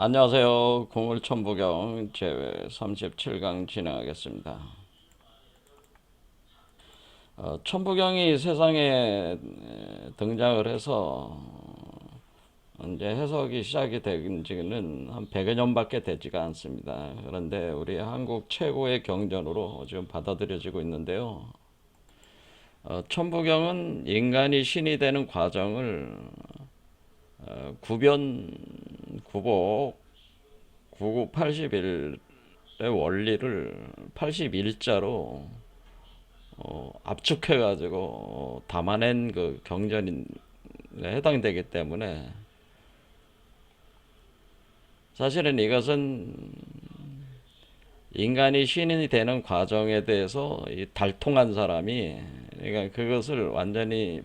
안녕하세요. 공을천부경 제외 37강 진행하겠습니다. 천부경이 세상에 등장을 해서 이제 해석이 시작이 된 지는 한 100여 년밖에 되지가 않습니다. 그런데 우리 한국 최고의 경전으로 지금 받아들여지고 있는데요. 천부경은 인간이 신이 되는 과정을 구변, 구복, 9981의 원리를 81자로 압축해가지고 담아낸 그 경전에 해당되기 때문에 사실은 이것은 인간이 신이 되는 과정에 대해서 이 달통한 사람이, 그러니까 그것을 완전히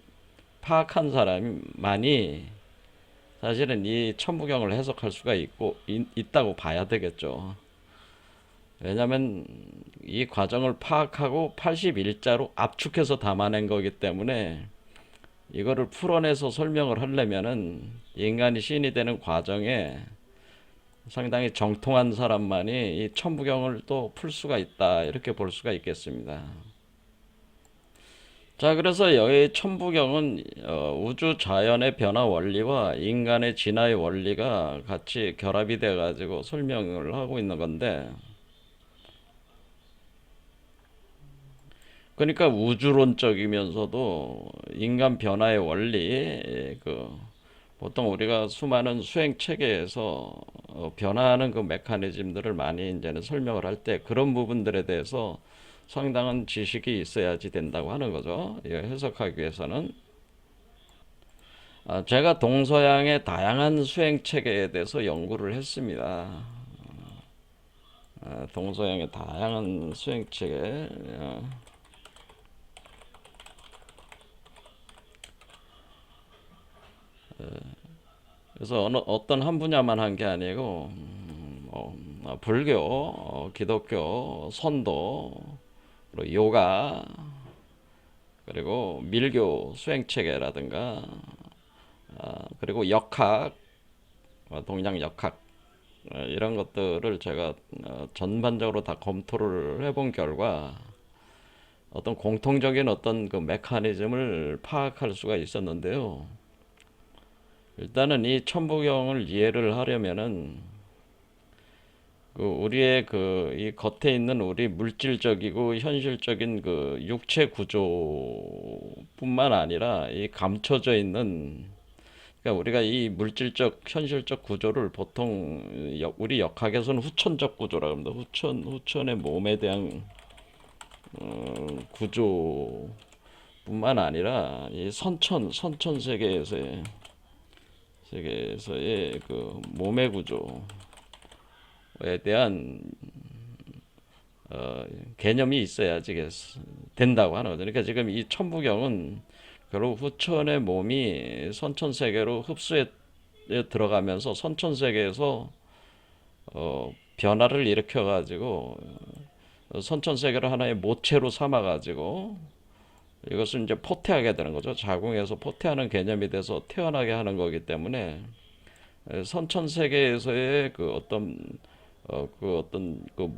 파악한 사람만이 사실은 이 천부경을 해석할 수가 있다고 봐야 되겠죠. 왜냐하면 이 과정을 파악하고 81자로 압축해서 담아낸 거기 때문에 이거를 풀어내서 설명을 하려면은 인간이 신이 되는 과정에 상당히 정통한 사람만이 이 천부경을 또 풀 수가 있다, 이렇게 볼 수가 있겠습니다. 자, 그래서 여기 천부경은 우주 자연의 변화 원리와 인간의 진화의 원리가 같이 결합이 돼 가지고 설명을 하고 있는 건데, 그러니까 우주론적이면서도 인간 변화의 원리, 보통 우리가 수많은 수행 체계에서 변화하는 그 메커니즘들을 많이 이제는 설명을 할 때 그런 부분들에 대해서 상당한 지식이 있어야지 된다고 하는 거죠. 해석하기 위해서는. 제가 동서양의 다양한 수행 체계에 대해서 연구를 했습니다. 동서양의 다양한 수행 체계. 그래서 어떤 한 분야만 한 게 아니고 불교, 기독교, 선도, 그리고 요가, 그리고 밀교 수행체계라든가, 그리고 역학, 동양 역학, 이런 것들을 제가 전반적으로 다 검토를 해본 결과 어떤 공통적인 어떤 그 메커니즘을 파악할 수가 있었는데요. 일단은 이 천부경을 이해를 하려면은 그 우리의 그 이 겉에 있는 우리 물질적이고 현실적인 그 육체 구조뿐만 아니라 이 감춰져 있는, 그러니까 우리가 이 물질적 현실적 구조를 보통 우리 역학에서는 후천적 구조라고 합니다. 후천의 몸에 대한 구조뿐만 아니라 이 선천 세계에서의 그 몸의 구조에 대한 개념이 있어야지 된다고 하는 거죠. 그러니까 지금 이 천부경은 결국 후천의 몸이 선천 세계로 흡수해 들어가면서 선천 세계에서 변화를 일으켜 가지고 선천 세계를 하나의 모체로 삼아 가지고 이것을 이제 포태하게 되는 거죠. 자궁에서 포태하는 개념이 돼서 태어나게 하는 거기 때문에 선천 세계에서의 그 어떤 그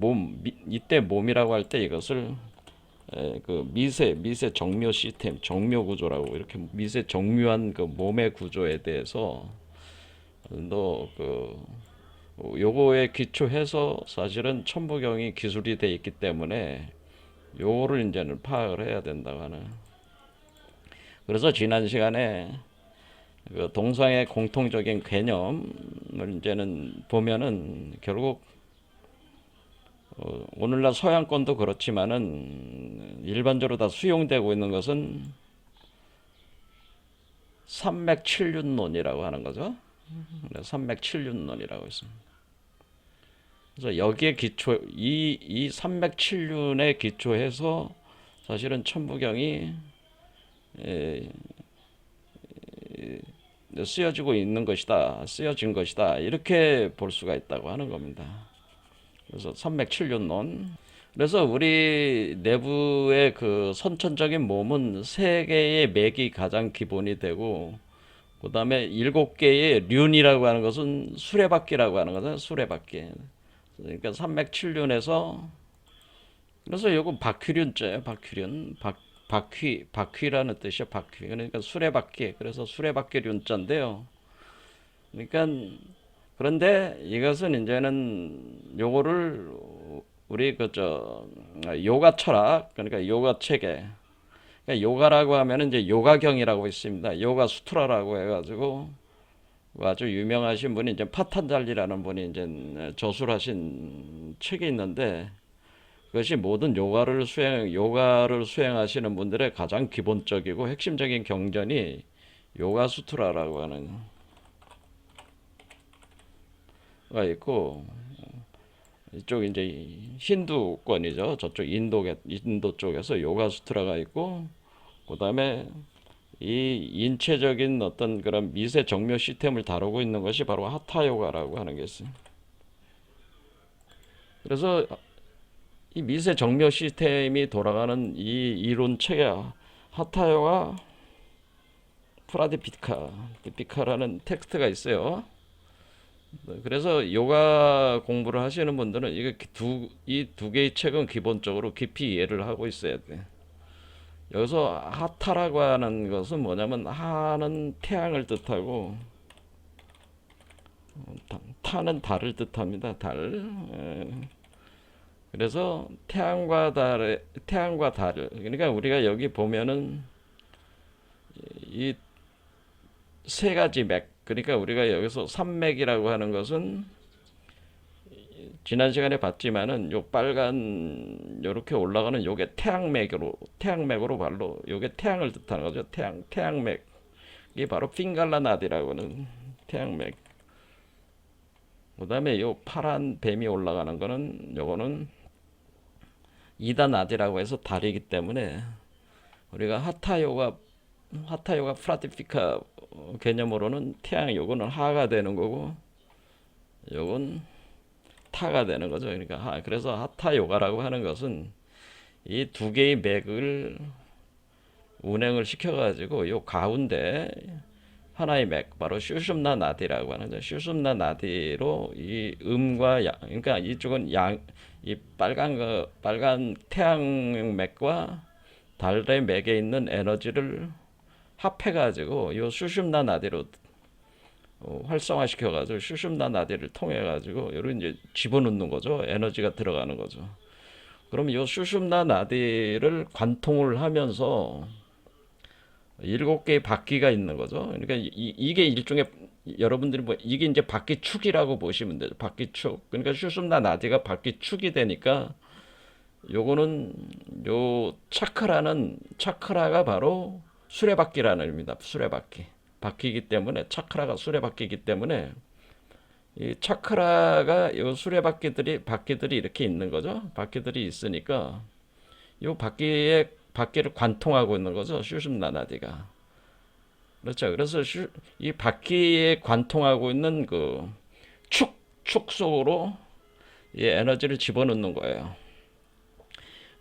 이때 몸이라고 할 때 이것을 그 미세 정묘 시스템, 정묘 구조라고, 이렇게 미세 정묘한 그 몸의 구조에 대해서 너 요거에 기초해서 사실은 천부경이 기술이 돼 있기 때문에 요거를 이제는 파악을 해야 된다고 하는. 그래서 지난 시간에 그 동성의 공통적인 개념을 이제는 보면은 결국 오늘날 서양권도 그렇지만은 일반적으로 다 수용되고 있는 것은 삼맥칠륜론이라고 하는 거죠. 삼맥칠륜론이라고 있습니다. 그래서 여기에 이 삼맥칠륜에 기초해서 사실은 천부경이 쓰여진 것이다, 이렇게 볼 수가 있다고 하는 겁니다. 그래서 삼맥칠륜론. 그래서 우리 내부의 그 선천적인 몸은 세 개의 맥이 가장 기본이 되고, 그다음에 7개의 륜이라고 하는 것은 수레바퀴라고 하는 거죠. 수레바퀴. 그러니까 삼맥칠륜에서 그래서 요거 바퀴륜자예요. 바퀴륜. 바퀴라는 뜻이요. 바퀴. 그러니까 수레바퀴. 그래서 수레바퀴륜자인데요. 그러니까 그런데 이것은 이제는 요거를 우리 그저 요가 철학 그러니까 요가 체계 그러니까 요가라고 하면은 이제 요가경이라고 있습니다. 요가 수트라라고 해가지고 아주 유명하신 분이 이제 파탄잘리라는 분이 이제 저술하신 책이 있는데 그것이 모든 요가를 수행하시는 분들의 가장 기본적이고 핵심적인 경전이 요가 수트라라고 하는 가 있고 이쪽 이제 힌두권이죠. 저쪽 인도 쪽에서 요가 수트라가 있고 그다음에 이 인체적인 어떤 그런 미세 정묘 시스템을 다루고 있는 것이 바로 하타 요가라고 하는 게 있어요. 그래서 이 미세 정묘 시스템이 돌아가는 이 이론 체계 하타 요가 프라디피카라는 텍스트가 있어요. 그래서 요가 공부를 하시는 분들은 이 두 개의 책은 기본적으로 깊이 이해를 하고 있어야 돼. 여기서 하타라고 하는 것은 뭐냐면 하는 태양을 뜻하고 타는 달을 뜻합니다. 달. 그래서 태양과 달을 그러니까 우리가 여기 보면은 이 세 가지 맥 그러니까 우리가 여기서 산맥이라고 하는 것은 지난 시간에 봤지만은 요 빨간 요렇게 올라가는 요게 태양맥으로 발로 요게 태양을 뜻하는 거죠. 태양맥 이게 바로 핑갈라 나디라고 하는 태양맥. 그다음에 요 파란 뱀이 올라가는 거는 요거는 이다 나디라고 해서 달이기 때문에 우리가 하타요가 프라티피카 개념으로는 태양 요거는 하가 되는 거고 요건 타가 되는 거죠. 그러니까 그래서 하타 요가라고 하는 것은 이 두 개의 맥을 운행을 시켜가지고 요 가운데 하나의 맥 바로 슈숨나 나디라고 하는 거죠. 슈숨나 나디로 이 음과 양 그러니까 이쪽은 이 빨간 태양 맥과 달의 맥에 있는 에너지를 합해가지고 요 슈숨나 나디로 활성화시켜가지고 슈숨나 나디를 통해가지고 이런 이제 집어넣는 거죠. 에너지가 들어가는 거죠. 그러면 요 슈숨나 나디를 관통을 하면서 7개의 바퀴가 있는 거죠. 그러니까 이게 일종의 여러분들이 뭐 이게 이제 바퀴축이라고 보시면 되죠. 바퀴축. 그러니까 슈숨나 나디가 바퀴축이 되니까 요거는 요 차크라가 바로 수레바퀴라는 의미입니다. 수레바퀴. 바퀴이기 때문에 차크라가 수레바퀴이기 때문에 이 차크라가 요 바퀴들이 이렇게 있는 거죠. 바퀴들이 있으니까 요 바퀴를 관통하고 있는 거죠. 슈숨나나디가. 그렇죠. 그래서 이 바퀴에 관통하고 있는 그 축 속으로 이 에너지를 집어넣는 거예요.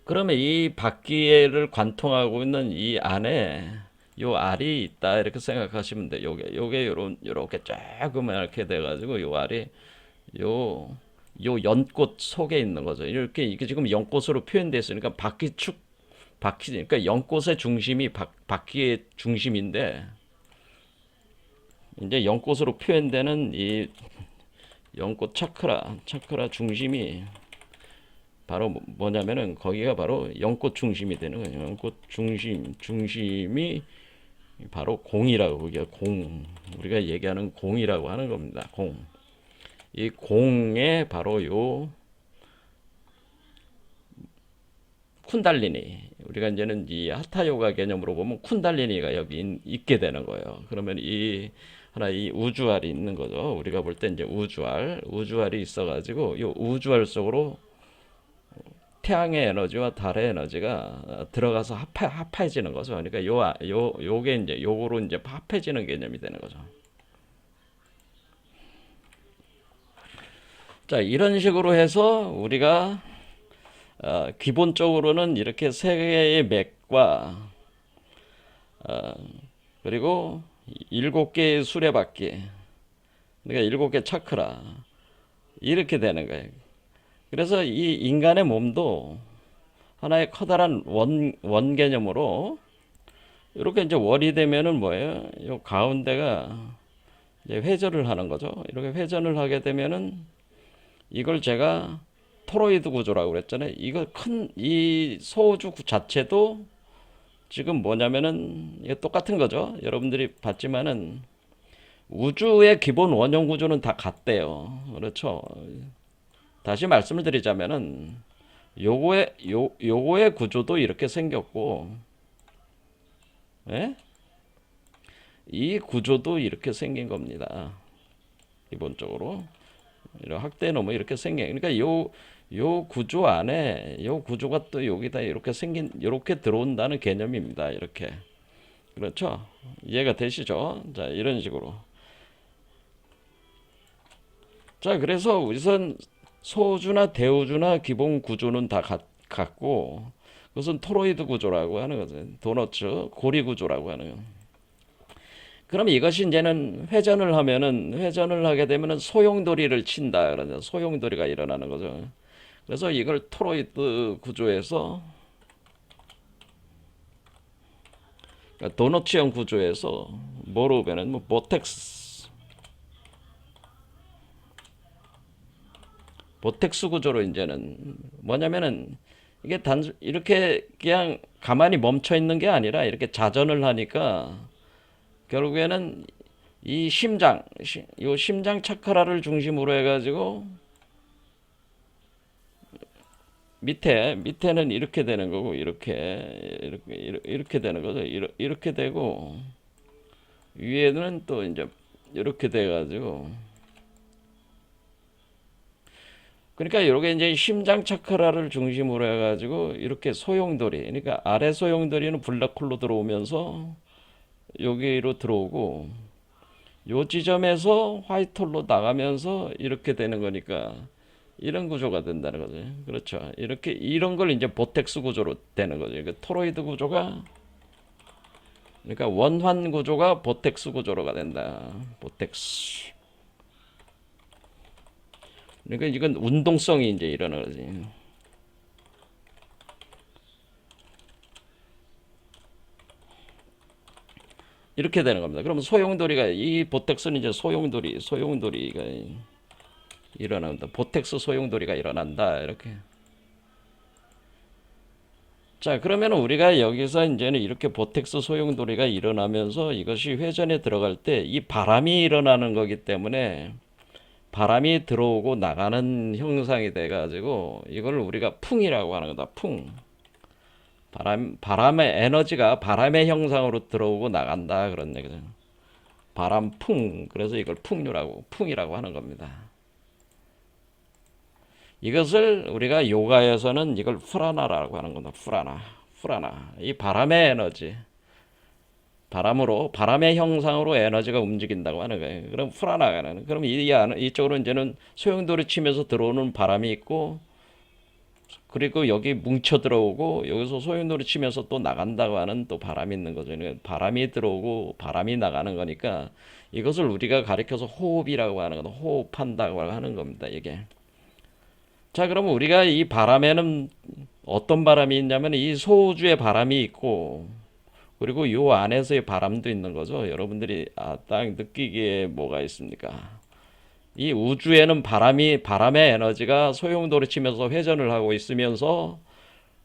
그러면 이 바퀴를 관통하고 있는 이 안에 요 알이 있다 이렇게 생각하시면 돼. 요게 요렇게 조그맣게 돼가지고 요 알이 요 연꽃 속에 있는 거죠. 이게 지금 연꽃으로 표현되어 있으니까 바퀴 그러니까 연꽃의 중심이 바퀴의 중심인데 이제 연꽃으로 표현되는 이 연꽃 차크라 중심이 바로 뭐냐면은 거기가 바로 연꽃 중심이 되는 거예요. 연꽃 중심이 바로 공이라고 그게 우리가 얘기하는 공이라고 하는 겁니다. 이 공에 바로 요 쿤달리니 우리가 이제는 이 하타 요가 개념으로 보면 쿤달리니가 여기 있게 되는 거예요. 그러면 이 우주알이 있는 거죠. 우리가 볼 때 이제 우주알이 있어가지고 이 우주알 속으로 태양의 에너지와 달의 에너지가 들어가서 합해지는 거죠. 그러니까 요게 이제 요거로 이제 합해지는 개념이 되는 거죠. 자, 이런 식으로 해서 우리가 기본적으로는 이렇게 세 개의 맥과 그리고 7개의 수레바퀴, 그러니까 7개 차크라 이렇게 되는 거예요. 그래서 이 인간의 몸도 하나의 커다란 원 개념으로 이렇게 이제 월이 되면은 뭐예요? 요 가운데가 이제 회전을 하는 거죠. 이렇게 회전을 하게 되면은 이걸 제가 토로이드 구조라고 그랬잖아요. 이거 큰 이 소우주 자체도 지금 뭐냐면은 이게 똑같은 거죠. 여러분들이 봤지만은 우주의 기본 원형 구조는 다 같대요. 그렇죠. 다시 말씀을 드리자면은 요거의 구조도 이렇게 생겼고, 예? 이 구조도 이렇게 생긴 겁니다. 기본적으로 이런 확대는 뭐 이렇게 생긴. 그러니까 요 구조 안에 요 구조가 또 여기다 이렇게 생긴 이렇게 들어온다는 개념입니다. 이렇게. 그렇죠? 이해가 되시죠? 자, 이런 식으로. 자, 그래서 우선 소우주나 대우주나 기본 구조는 다 같고, 그것은 토로이드 구조라고 하는 거죠. 도너츠 고리 구조라고 하는 거. 그럼 이것이 이제는 회전을 하게 되면은 소용돌이를 친다 그러죠. 소용돌이가 일어나는 거죠. 그래서 이걸 토로이드 구조에서, 그러니까 도너츠형 구조에서 뭐로 보면 뭐 보텍스 구조로 이제는 뭐냐면은 이게 이렇게 그냥 가만히 멈춰 있는 게 아니라 이렇게 자전을 하니까 결국에는 이 요 심장 차크라를 중심으로 해가지고 밑에는 이렇게 되는 거고 이렇게 되는 거죠. 이렇게 되고 위에는 또 이제 이렇게 돼가지고, 그러니까 이게 이제 심장 차크라를 중심으로 해가지고 이렇게 소용돌이, 그러니까 아래 소용돌이는 블랙홀로 들어오면서 여기로 들어오고 요 지점에서 화이트홀로 나가면서 이렇게 되는 거니까 이런 구조가 된다는 거죠. 그렇죠. 이렇게 이런 걸 이제 보텍스 구조로 되는 거죠. 그러니까 토로이드 구조가, 그러니까 원환 구조가 보텍스 구조로가 된다. 보텍스. 그러니까 이건 운동성이 이제 일어나는 거지. 이렇게 되는 겁니다. 그러면 소용돌이가, 이 보텍스는 이제 소용돌이가 일어난다. 보텍스 소용돌이가 일어난다. 이렇게. 자, 그러면 우리가 여기서 이제는 이렇게 보텍스 소용돌이가 일어나면서 이것이 회전에 들어갈 때 이 바람이 일어나는 거기 때문에 바람이 들어오고 나가는 형상이 돼가지고 이걸 우리가 풍이라고 하는 거다. 풍. 바람의 에너지가 바람의 형상으로 들어오고 나간다. 그런 얘기죠. 바람풍. 그래서 이걸 풍이라고 하는 겁니다. 이것을 우리가 요가에서는 이걸 프라나라고 하는 겁니다. 프라나. 이 바람의 에너지. 바람의 형상으로 에너지가 움직인다고 하는 거예요. 그럼 프라나가는. 그럼 이쪽으로 이제는 소용돌이 치면서 들어오는 바람이 있고, 그리고 여기 뭉쳐 들어오고 여기서 소용돌이 치면서 또 나간다고 하는 또 바람이 있는 거죠. 바람이 들어오고 바람이 나가는 거니까 이것을 우리가 가리켜서 호흡이라고 하는 거, 호흡한다고 하는 겁니다. 이게. 자, 그러면 우리가 이 바람에는 어떤 바람이 있냐면 이 소우주의 바람이 있고, 그리고 요 안에서의 바람도 있는 거죠. 여러분들이 딱 느끼기에 뭐가 있습니까? 이 우주에는 바람의 에너지가 소용돌이 치면서 회전을 하고 있으면서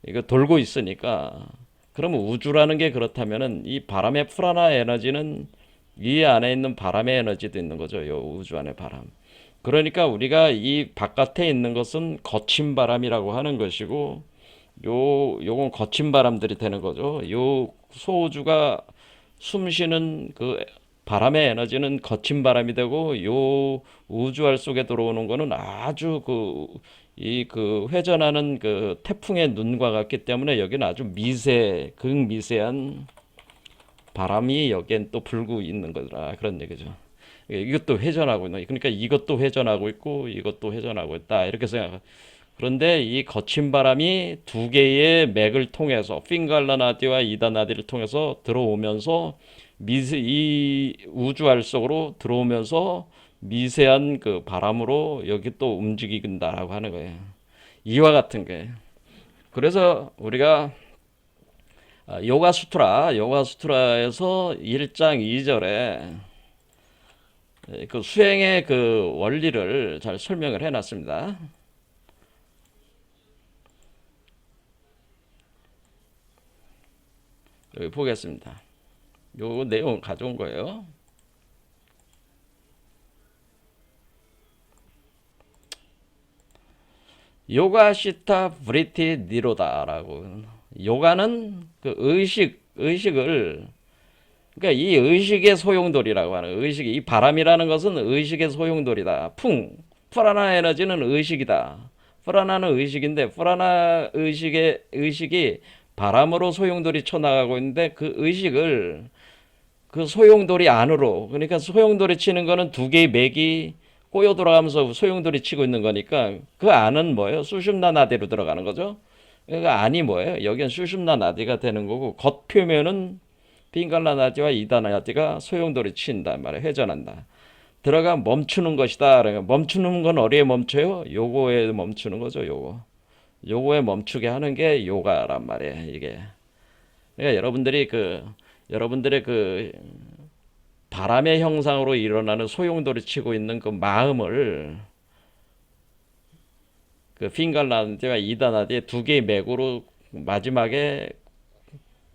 이거 돌고 있으니까, 그러면 우주라는 게 그렇다면은 이 바람의 프라나 에너지는 이 안에 있는 바람의 에너지도 있는 거죠. 요 우주 안에 바람. 그러니까 우리가 이 바깥에 있는 것은 거친 바람이라고 하는 것이고, 요건 거친 바람들이 되는 거죠. 요 소우주가 숨쉬는 그 바람의 에너지는 거친 바람이 되고, 요 우주알 속에 들어오는 거는 아주 그 회전하는 그 태풍의 눈과 같기 때문에 여기는 아주 극미세한 바람이 여기엔 또 불고 있는 거라, 그런 얘기죠. 이것도 회전하고 있는, 그러니까 이것도 회전하고 있고 이것도 회전하고 있다, 이렇게 생각. 그런데 이 거친 바람이 두 개의 맥을 통해서 핑갈라 나디와 이다 나디를 통해서 들어오면서 이 우주알 속으로 들어오면서 미세한 그 바람으로 여기 또 움직인다라고 하는 거예요. 이와 같은 거예요. 그래서 우리가 요가 수트라에서 1장 2절에 그 수행의 그 원리를 잘 설명을 해놨습니다. 여기 보겠습니다. 요 내용 가져온 거예요. 요가시타 브리티 니로다라고. 요가는 그 의식을, 그러니까 이 의식의 소용돌이라고 하는, 의식이, 이 바람이라는 것은 의식의 소용돌이다. 프라나 에너지는 의식이다. 프라나는 의식인데, 프라나 의식이 바람으로 소용돌이 쳐나가고 있는데, 그 의식을 그 소용돌이 안으로, 그러니까 소용돌이 치는 거는 두 개의 맥이 꼬여 돌아가면서 소용돌이 치고 있는 거니까 그 안은 뭐예요? 수shum나 나디로 들어가는 거죠. 그러니까 안이 뭐예요? 여기는 수shum나 나디가 되는 거고, 겉표면은 핑갈라 나디와 이다나 나디가 소용돌이 친다 말이에요. 회전한다. 들어가 멈추는 것이다. 그러니까 멈추는 건 어디에 멈춰요? 요거에 멈추는 거죠. 요거에 멈추게 하는 게 요가란 말이에요. 이게. 그러니까 여러분들의 그 바람의 형상으로 일어나는 소용돌이 치고 있는 그 마음을 그 핑갈라디와 이다나디의 두 개의 맥으로 마지막에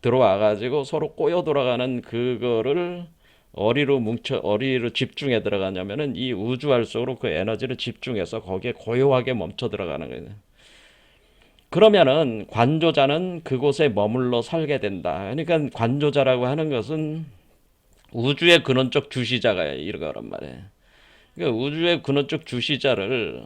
들어와 가지고 서로 꼬여 돌아가는 그거를 어리로 집중해 들어가냐면은 이 우주알 속으로 그 에너지를 집중해서 거기에 고요하게 멈춰 들어가는 거예요. 그러면은 관조자는 그곳에 머물러 살게 된다. 그러니까 관조자라고 하는 것은 우주의 근원적 주시자가 이거란 말이에요. 그러니까 우주의 근원적 주시자를,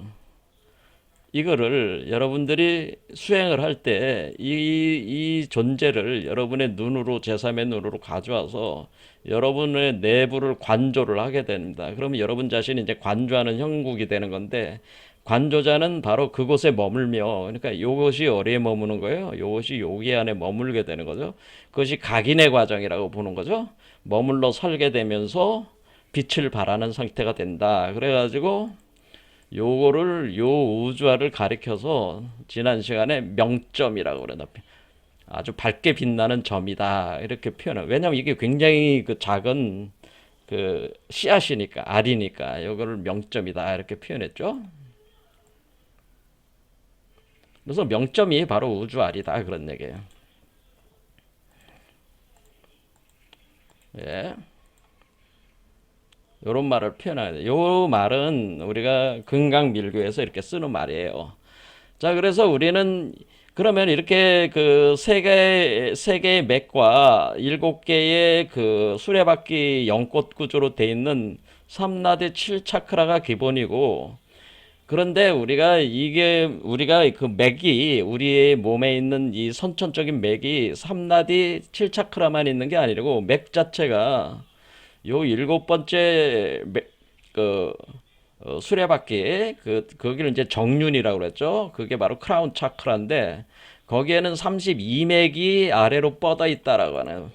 이거를 여러분들이 수행을 할 때 이 존재를 여러분의 눈으로, 제3의 눈으로 가져와서 여러분의 내부를 관조를 하게 됩니다. 그러면 여러분 자신이 이제 관조하는 형국이 되는 건데, 관조자는 바로 그곳에 머물며, 그러니까 이것이 어디에 머무는 거예요? 이것이 여기 안에 머물게 되는 거죠. 그것이 각인의 과정이라고 보는 거죠. 머물러 살게 되면서 빛을 발하는 상태가 된다. 그래가지고 요거를, 요 우주화를 가리켜서 지난 시간에 명점이라고 그러나, 아주 밝게 빛나는 점이다 이렇게 표현해요. 왜냐하면 이게 굉장히 그 작은 그 씨앗이니까, 알이니까 요거를 명점이다 이렇게 표현했죠. 그래서 명점이 바로 우주알이다 그런 얘기예요. 예. 요런 말을 표현해야 돼요. 요 말은 우리가 금강밀교에서 이렇게 쓰는 말이에요. 자, 그래서 우리는 그러면 이렇게 그 세 개의 맥과 7개의 그 수레바퀴 연꽃 구조로 돼 있는 삼라대 7차크라가 기본이고, 그런데 우리가 그 맥이, 우리의 몸에 있는 이 선천적인 맥이 삼라디 7차크라만 있는 게 아니고, 맥 자체가 요 7번째 그 수레바퀴, 거기를 이제 정륜이라고 그랬죠. 그게 바로 크라운 차크라인데, 거기에는 32맥이 아래로 뻗어 있다라고 하네요.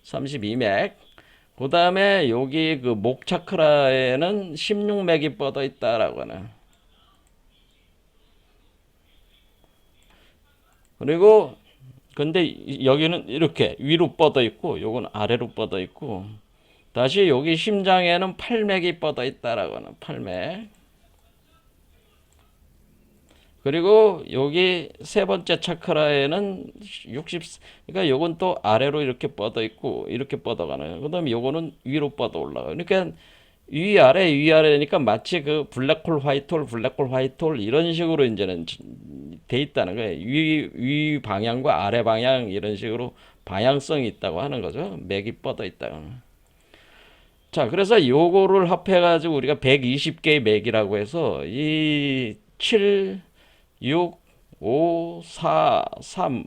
32맥. 그 다음에 여기 그 목 차크라에는 16맥이 뻗어 있다라고 하네요. 그리고 근데 여기는 이렇게 위로 뻗어 있고, 요건 아래로 뻗어 있고, 다시 여기 심장에는 8맥이 뻗어 있다라고 하는 8맥. 그리고 여기 세 번째 차크라에는 60, 그러니까 요건 또 아래로 이렇게 뻗어 있고, 이렇게 뻗어가는. 그 다음에 요거는 위로 뻗어 올라가요. 그러니까 위아래니까 마치 그 블랙홀 화이트홀 이런 식으로 이제는 돼 있다는 거예요. 위 방향과 아래 방향 이런 식으로 방향성이 있다고 하는 거죠. 맥이 뻗어 있다. 자, 그래서 요거를 합해가지고 우리가 120개의 맥이라고 해서 이 7, 6, 5, 4, 3.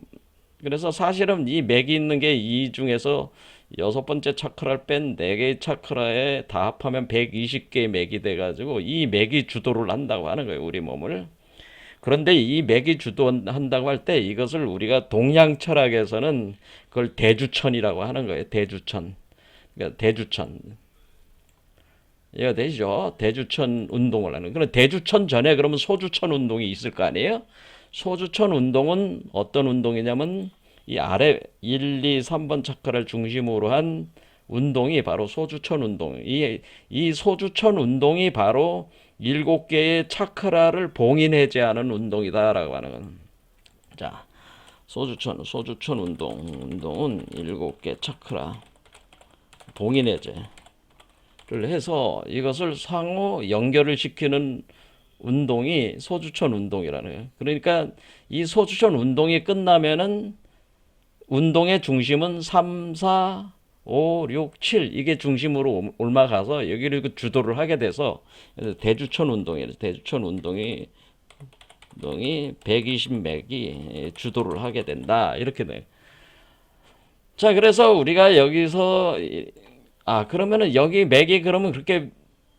그래서 사실은 이 맥이 있는 게 이 중에서 여섯 번째 차크라를 뺀 네 개의 차크라에 다 합하면 120개의 맥이 돼가지고 이 맥이 주도를 한다고 하는 거예요, 우리 몸을. 그런데 이 맥이 주도한다고 할 때 이것을 우리가 동양 철학에서는 그걸 대주천이라고 하는 거예요. 대주천. 그러니까 대주천. 이해가 되시죠? 대주천 운동을 하는. 그럼 대주천 전에 그러면 소주천 운동이 있을 거 아니에요? 소주천 운동은 어떤 운동이냐면 이 아래 1, 2, 3번 차크를 중심으로 한 운동이 바로 소주천 운동. 이 소주천 운동이 바로 7개의 차크라를 봉인해제하는 운동이다라고 하는 건. 자, 소주천 운동은 7개 차크라 봉인해제를 해서 이것을 상호 연결을 시키는 운동이 소주천 운동이라는 거예요. 그러니까 이 소주천 운동이 끝나면은 운동의 중심은 3, 4, 5, 6, 7 이게 중심으로 올라가서 여기를 주도를 하게 돼서 대주천 운동이에요. 대주천 운동이 120맥이 주도를 하게 된다. 이렇게 돼요. 자, 그래서 우리가 여기서 그러면은 여기 맥이 그러면 그렇게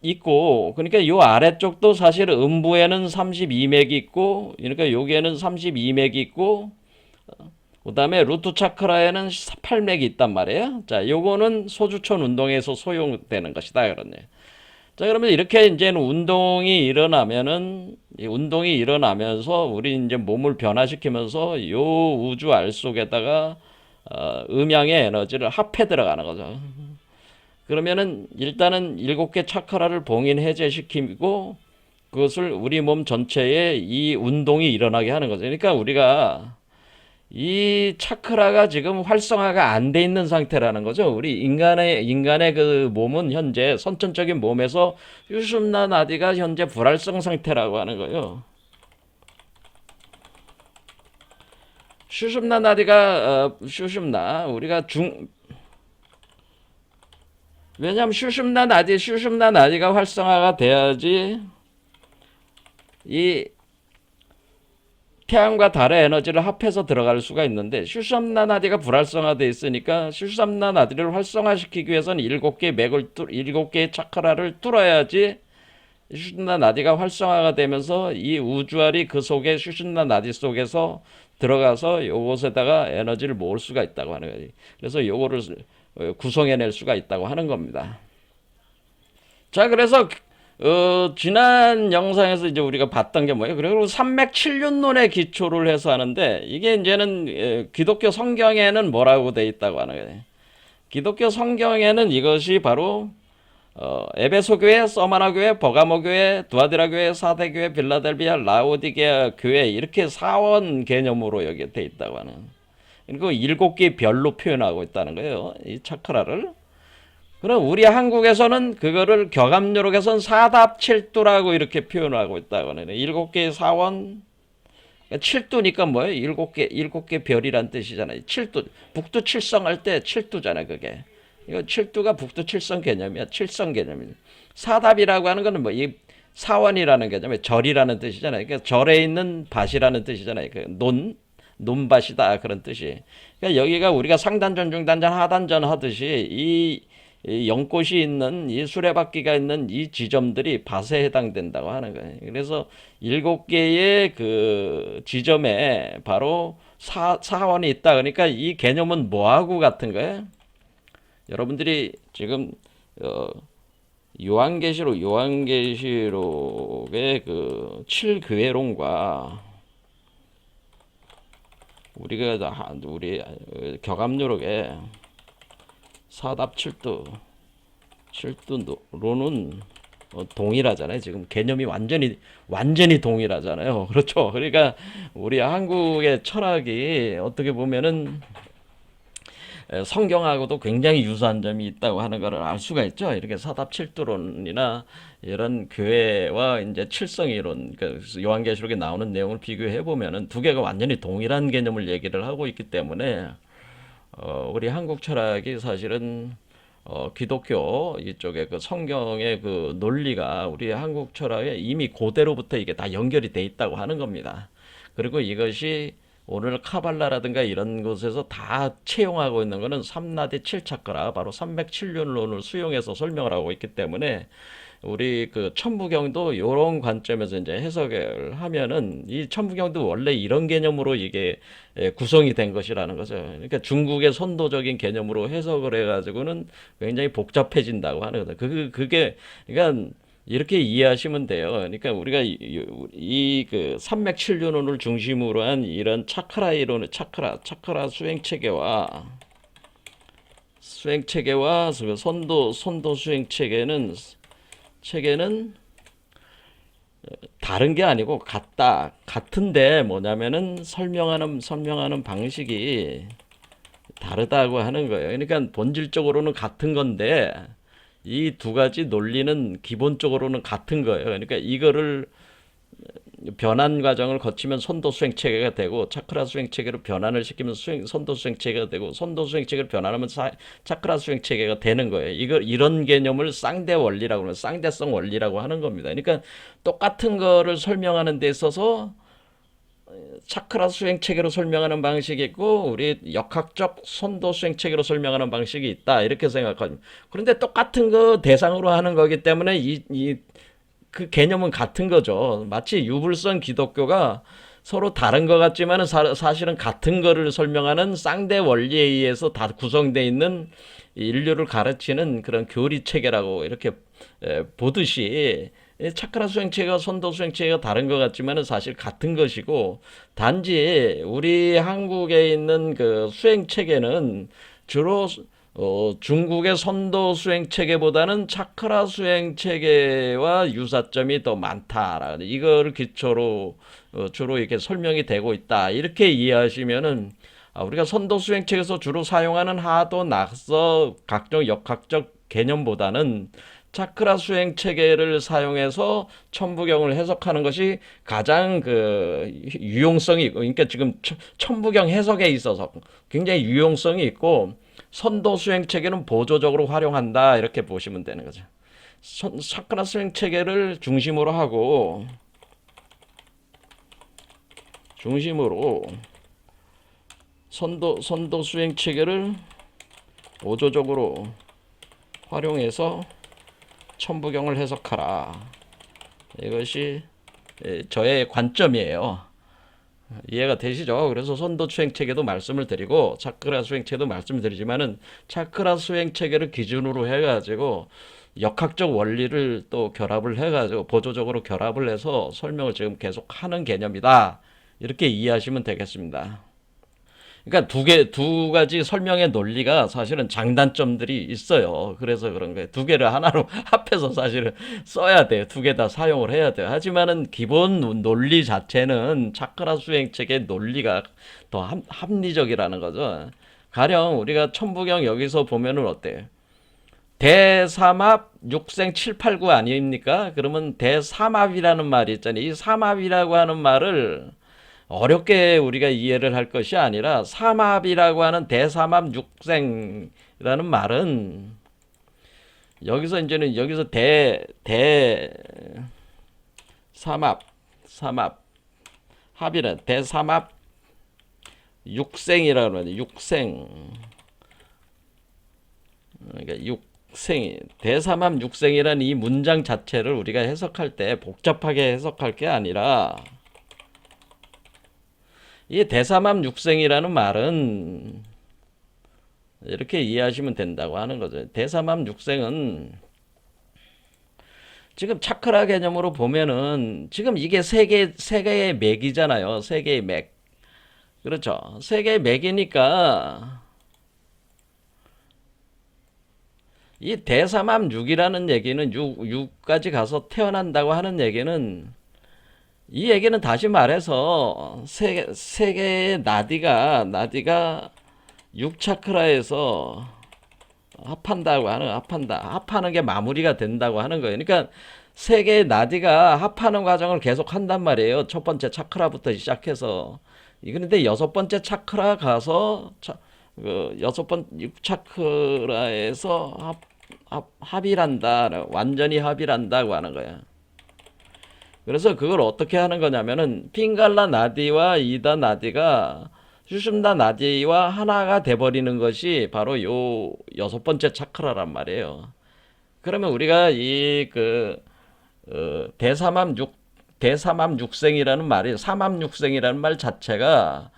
있고, 그러니까 요 아래쪽도 사실 음부에는 32맥이 있고, 그러니까 여기에는 32맥이 있고, 그 다음에 루트 차크라에는 8맥이 있단 말이에요. 자, 요거는 소주천 운동에서 소용되는 것이다. 그러네. 자, 그러면 이렇게 이제 운동이 일어나면서 우리 이제 몸을 변화시키면서 요 우주 알 속에다가 음양의 에너지를 합해 들어가는 거죠. 그러면은 일단은 7개 차크라를 봉인 해제시키고 그것을 우리 몸 전체에 이 운동이 일어나게 하는 거죠. 그러니까 우리가 이 차크라가 지금 활성화가 안 돼 있는 상태라는 거죠. 우리 인간의 그 몸은 현재 선천적인 몸에서 수슌나 나디가 현재 불활성 상태라고 하는 거예요. 수슌나 나디가 수슌나 우리가 왜냐하면 수슌나 나디가 활성화가 돼야지 이 태양과 달의 에너지를 합해서 들어갈 수가 있는데 슈삼나 나디가 불활성화되어 있으니까 슈삼나 나디를 활성화시키기 위해서는 7개의 차크라를 뚫어야지 슈삼나 나디가 활성화가 되면서 이 우주알이 그 속에 슈삼나 나디 속에서 들어가서 요것에다가 에너지를 모을 수가 있다고 하는 거지. 그래서 요거를 구성해낼 수가 있다고 하는 겁니다. 자, 그래서 지난 영상에서 이제 우리가 봤던 게 뭐예요? 그리고 삼맥칠륜론에 기초를 해서 하는데, 이게 이제는 기독교 성경에는 뭐라고 돼 있다고 하는 거예요? 기독교 성경에는 이것이 바로, 에베소 교회, 서마나 교회, 버가모 교회, 두아디라 교회, 사대 교회, 빌라델비아, 라오디게아 교회, 이렇게 사원 개념으로 여기 돼 있다고 하는. 그리고 7개 별로 표현하고 있다는 거예요. 이 차크라를. 그럼 우리 한국에서는 그거를 격암요록에서는 사답칠두라고 이렇게 표현하고 있다고 하네. 7개의 사원, 칠두니까 뭐예요? 7개 별이란 뜻이잖아요. 칠두, 북두 칠성 할 때 칠두잖아요, 그게. 이거 칠두가 북두 칠성 개념이야. 칠성 개념이야. 사답이라고 하는 거는 이 사원이라는 개념이에요. 절이라는 뜻이잖아요. 그러니까 절에 있는 밭이라는 뜻이잖아요. 논밭이다. 그런 뜻이. 그러니까 여기가 우리가 상단전, 중단전, 하단전 하듯이 이 연꽃이 있는 이 수레바퀴가 있는 이 지점들이 밭에 해당된다고 하는 거예요. 그래서 7개의 그 지점에 바로 사원이 있다. 그러니까 이 개념은 뭐하고 같은 거예요? 여러분들이 지금 요한계시록의 그 7교회론과 우리 격암요록의 칠두로는 동일하잖아요. 지금 개념이 완전히 동일하잖아요. 그렇죠. 그러니까 우리 한국의 철학이 어떻게 보면은 성경하고도 굉장히 유사한 점이 있다고 하는 것을 알 수가 있죠. 이렇게 사답칠두론이나 이런 교회와 이제 칠성이론, 그러니까 요한계시록에 나오는 내용을 비교해 보면은 두 개가 완전히 동일한 개념을 얘기를 하고 있기 때문에 우리 한국 철학이 사실은 기독교 이쪽에 그 성경의 그 논리가 우리 한국 철학에 이미 고대로부터 이게 다 연결이 돼 있다고 하는 겁니다. 그리고 이것이 오늘 카발라라든가 이런 곳에서 다 채용하고 있는 것은 삼나디 칠차크라 바로 삼맥칠륜론을 수용해서 설명을 하고 있기 때문에 우리 그 천부경도 이런 관점에서 이제 해석을 하면은 이 천부경도 원래 이런 개념으로 이게 구성이 된 것이라는 거죠. 그러니까 중국의 선도적인 개념으로 해석을 해가지고는 굉장히 복잡해진다고 하는 거죠. 그게 그러니까 이렇게 이해하시면 돼요. 그러니까 우리가 이그 산맥칠륜론을 중심으로 한 이런 차크라 이론의 차크라 수행 체계와 그 선도 수행 체계는 다른 게 아니고 같은데 뭐냐면은 설명하는 방식이 다르다고 하는 거예요. 그러니까 본질적으로는 같은 건데 이 두 가지 논리는 기본적으로는 같은 거예요. 그러니까 이거를 변환 과정을 거치면 선도 수행 체계가 되고 차크라 수행 체계로 변환을 시키면 선도 수행 체계가 되고 선도 수행 체계를 변환하면 차크라 수행 체계가 되는 거예요. 이런 개념을 쌍대 원리라고 하는 쌍대성 원리라고 하는 겁니다. 그러니까 똑같은 거를 설명하는 데 있어서 차크라 수행 체계로 설명하는 방식이 있고 우리 역학적 선도 수행 체계로 설명하는 방식이 있다 이렇게 생각합니다. 그런데 똑같은 거 대상으로 하는 거기 때문에 그 개념은 같은 거죠. 마치 유불선 기독교가 서로 다른 것 같지만 사실은 같은 거를 설명하는 쌍대 원리에 의해서 다 구성되어 있는 인류를 가르치는 그런 교리 체계라고 이렇게 보듯이 차크라 수행체계와 선도 수행체계가 다른 것 같지만 사실 같은 것이고 단지 우리 한국에 있는 그 수행체계는 주로 중국의 선도 수행 체계보다는 차크라 수행 체계와 유사점이 더 많다. 이거를 기초로 주로 이렇게 설명이 되고 있다. 이렇게 이해하시면은 우리가 선도 수행 체계에서 주로 사용하는 하도 낙서 각종 역학적 개념보다는 차크라 수행 체계를 사용해서 천부경을 해석하는 것이 가장 그 유용성이 있고, 그러니까 지금 천부경 해석에 있어서 굉장히 유용성이 있고 선도 수행 체계는 보조적으로 활용한다 이렇게 보시면 되는 거죠. 차크라 수행 체계를 중심으로 선도 수행 체계를 보조적으로 활용해서 천부경을 해석하라. 이것이 저의 관점이에요. 이해가 되시죠? 그래서 선도 수행 체계도 말씀을 드리고 차크라 수행 체계도 말씀을 드리지만은 차크라 수행 체계를 기준으로 해가지고 역학적 원리를 또 결합을 해가지고 보조적으로 결합을 해서 설명을 지금 계속 하는 개념이다. 이렇게 이해하시면 되겠습니다. 그러니까 두 가지 설명의 논리가 사실은 장단점들이 있어요. 그래서 그런 거예요. 두 개를 하나로 합해서 사실은 써야 돼요. 두 개 다 사용을 해야 돼요. 하지만은 기본 논리 자체는 차크라 수행 책의 논리가 더 합리적이라는 거죠. 가령 우리가 천부경 여기서 보면은 어때요? 대삼합 육생 789 아닙니까? 그러면 대삼합이라는 말이 있잖아요. 이 삼합이라고 하는 말을 어렵게 우리가 이해를 할 것이 아니라 삼합이라고 하는 대삼합 육생이라는 말은 여기서 이제는 여기서 삼합 합이라 대삼합 육생이라고 하는 육생 그러니까 대삼합 육생이라는 이 문장 자체를 우리가 해석할 때 복잡하게 해석할 게 아니라 이 대삼합 육생이라는 말은 이렇게 이해하시면 된다고 하는 거죠. 대삼합 육생은 지금 차크라 개념으로 보면은 지금 이게 세 개의 맥이잖아요. 세 개의 맥. 그렇죠. 세 개의 맥이니까 이 대삼합 육이라는 얘기는 6까지 가서 태어난다고 하는 얘기는 이 얘기는 다시 말해서 세 개의 나디가 6차크라에서 합하는 게 마무리가 된다고 하는 거예요. 그러니까 세 개의 나디가 합하는 과정을 계속 한단 말이에요. 첫 번째 차크라부터 시작해서. 그런데 여섯 번째 차크라 가서 여섯 번 6차크라에서 합일한다. 완전히 합일한다고 하는 거야. 그래서 그걸 어떻게 하는 거냐면은 핑갈라 나디와 이다 나디가 슈슌다 나디와 하나가 돼버리는 것이 바로 요 여섯 번째 차크라란 말이에요. 그러면 우리가 대삼합육생이라는 말이, 삼합육생이라는 말 자체가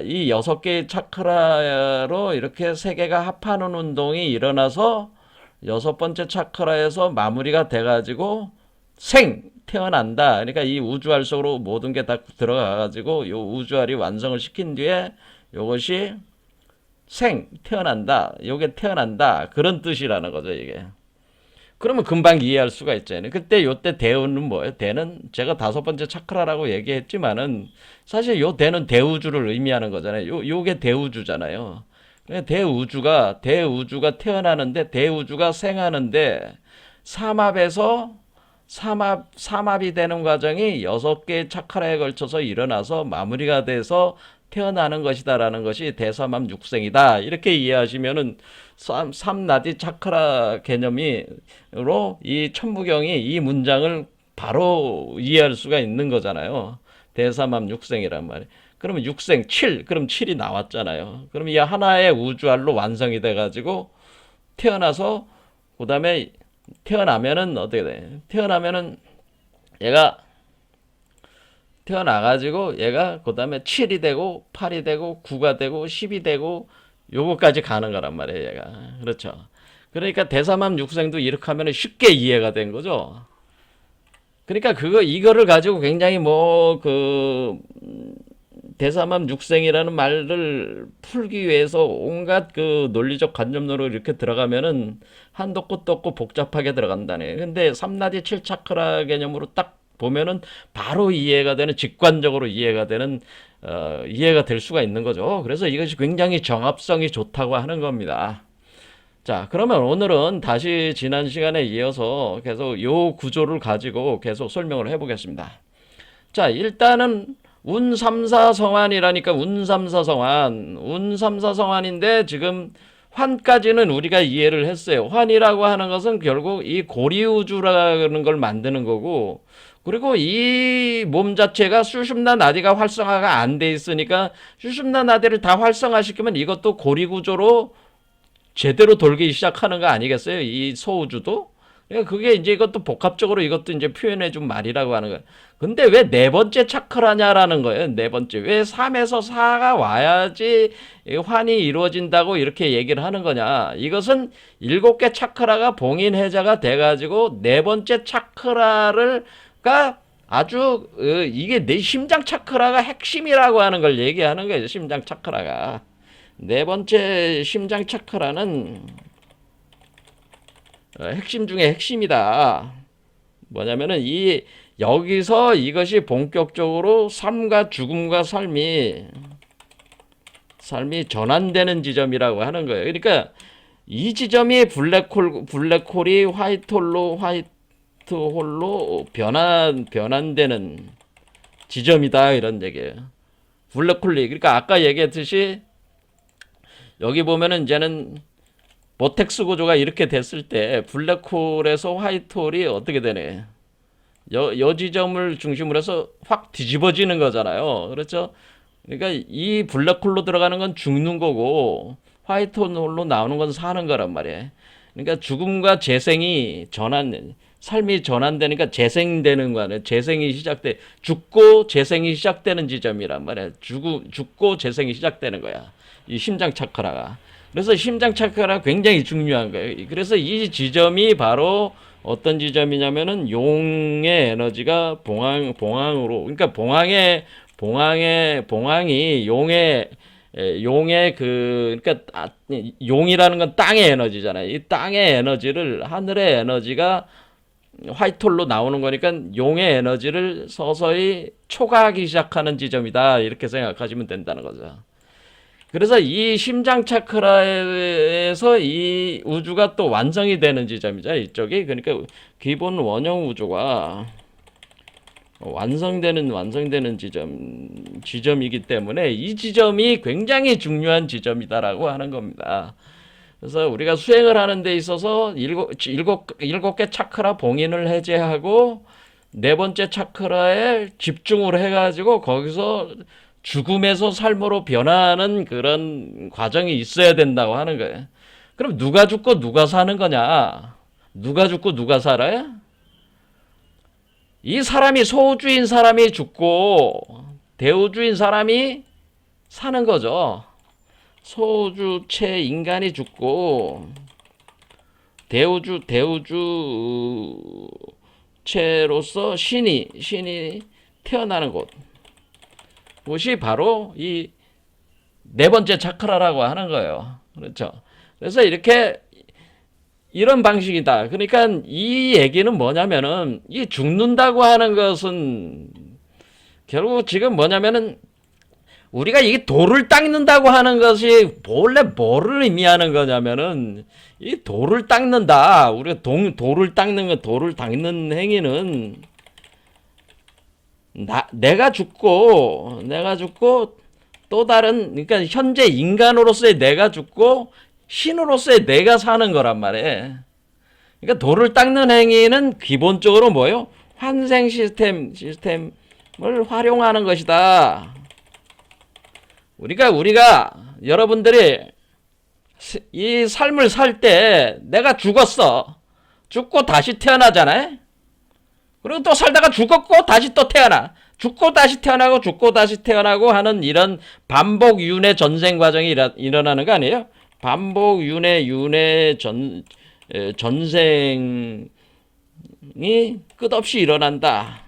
이 6개의 차크라로 이렇게 세 개가 합하는 운동이 일어나서 6번째 차크라에서 마무리가 돼가지고 태어난다. 그러니까 이 우주알 속으로 모든 게 다 들어가가지고 요 우주알이 완성을 시킨 뒤에 요것이 태어난다. 요게 태어난다. 그런 뜻이라는 거죠, 이게. 그러면 금방 이해할 수가 있잖아요. 그때 요때 대우는 뭐예요? 대는 제가 5번째 차크라라고 얘기했지만은 사실 요 대는 대우주를 의미하는 거잖아요. 요게 대우주잖아요. 대우주가 태어나는데, 대우주가 생하는데, 삼합에서 삼합이 되는 과정이 6개의 차크라에 걸쳐서 일어나서 마무리가 돼서 태어나는 것이다라는 것이 대삼합 육생이다. 이렇게 이해하시면은 삼나디 차크라 개념으로 이 천부경이 이 문장을 바로 이해할 수가 있는 거잖아요. 대삼합 육생이란 말이. 그러면 육생 7, 그럼 7이 나왔잖아요. 그럼 이 하나의 우주알로 완성이 돼가지고 태어나서 그 다음에 태어나면은 어떻게 돼? 얘가 태어나가지고 얘가 그 다음에 7이 되고 8이 되고 9가 되고 10이 되고 요거까지 가는 거란 말이에요, 얘가. 그렇죠. 그러니까 대삼합 육생도 이렇게 하면 쉽게 이해가 된 거죠. 그러니까 이거를 가지고 굉장히 대삼합 육생이라는 말을 풀기 위해서 온갖 그 논리적 관점으로 이렇게 들어가면은 한도 끝도 없고 복잡하게 들어간다네. 근데 삼나디 칠차크라 개념으로 딱 보면은 바로 이해가 되는, 직관적으로 이해가 되는, 이해가 될 수가 있는 거죠. 그래서 이것이 굉장히 정합성이 좋다고 하는 겁니다. 자, 그러면 오늘은 다시 지난 시간에 이어서 계속 요 구조를 가지고 계속 설명을 해보겠습니다. 자, 일단은 운삼사성환이라니까 운삼사성환인데 지금 환까지는 우리가 이해를 했어요. 환이라고 하는 것은 결국 이 고리우주라는 걸 만드는 거고, 그리고 이 몸 자체가 수십나 나디가 활성화가 안 돼 있으니까 수십나 나디를 다 활성화시키면 이것도 고리구조로 제대로 돌기 시작하는 거 아니겠어요? 이 소우주도? 그러니까 그게 이제 이것도 복합적으로 이것도 이제 표현해준 말이라고 하는 거예요. 근데 왜 4번째 차크라냐라는 거예요. 4번째. 왜 3에서 4가 와야지 환이 이루어진다고 이렇게 얘기를 하는 거냐. 이것은 7개 차크라가 봉인해자가 돼가지고 4번째 차크라가 아주 이게 내 심장 차크라가 핵심이라고 하는 걸 얘기하는 거예요. 심장 차크라가. 4번째 심장 차크라는 핵심 중에 핵심이다. 뭐냐면은 여기서 이것이 본격적으로 삶과 죽음과 삶이 전환되는 지점이라고 하는 거예요. 그러니까 이 지점이 블랙홀이 화이트홀로 변환되는 지점이다, 이런 얘기예요. 블랙홀이, 그러니까 아까 얘기했듯이 여기 보면은 이제는 보텍스 구조가 이렇게 됐을 때 블랙홀에서 화이트홀이 어떻게 되네? 여 지점을 중심으로 해서 확 뒤집어지는 거잖아요. 그렇죠? 그러니까 이 블랙홀로 들어가는 건 죽는 거고 화이트홀로 나오는 건 사는 거란 말이에요. 그러니까 죽음과 재생이 삶이 전환되니까 재생되는 거야. 재생이 시작돼. 죽고 재생이 시작되는 지점이란 말이야. 죽고 재생이 시작되는 거야. 이 심장 차크라가. 그래서 심장 차크라가 굉장히 중요한 거예요. 그래서 이 지점이 바로 어떤 지점이냐면은 용의 에너지가 봉황으로, 그러니까 봉황이 그러니까 용이라는 건 땅의 에너지잖아요. 이 땅의 에너지를, 하늘의 에너지가 화이트홀로 나오는 거니까 용의 에너지를 서서히 초과하기 시작하는 지점이다, 이렇게 생각하시면 된다는 거죠. 그래서 이 심장 차크라에서 이 우주가 또 완성이 되는 지점이죠, 이쪽이. 그러니까 기본 원형 우주가 완성되는 지점이기 때문에 이 지점이 굉장히 중요한 지점이다라고 하는 겁니다. 그래서 우리가 수행을 하는 데 있어서 일곱 개 차크라 봉인을 해제하고 4번째 차크라에 집중을 해가지고 거기서 죽음에서 삶으로 변하는 그런 과정이 있어야 된다고 하는 거예요. 그럼 누가 죽고 누가 사는 거냐? 누가 죽고 누가 살아요? 이 사람이 소주인 사람이 죽고 대우주인 사람이 사는 거죠. 소주체 인간이 죽고 대우주체로서 신이 태어나는 곳이 바로 이 네 번째 차크라라고 하는 거예요. 그렇죠. 그래서 이런 방식이다. 그러니까 이 얘기는 뭐냐면은 이 죽는다고 하는 것은 결국 지금 뭐냐면은 우리가 이 돌을 닦는다고 하는 것이 본래 뭐를 의미하는 거냐면은 이 돌을 닦는다. 우리가 돌을 닦는 행위는 내가 죽고 또 다른, 그러니까 현재 인간으로서의 내가 죽고 신으로서의 내가 사는 거란 말이에요. 그러니까 돌을 닦는 행위는 기본적으로 뭐예요? 환생 시스템을 활용하는 것이다. 우리가 여러분들이 이 삶을 살 때 내가 죽고 다시 태어나잖아요. 그리고 또 살다가 죽었고 다시 또 태어나. 죽고 다시 태어나고 하는 이런 반복 윤회 전생 과정이 일어나는 거 아니에요? 반복 윤회 전생이 끝없이 일어난다.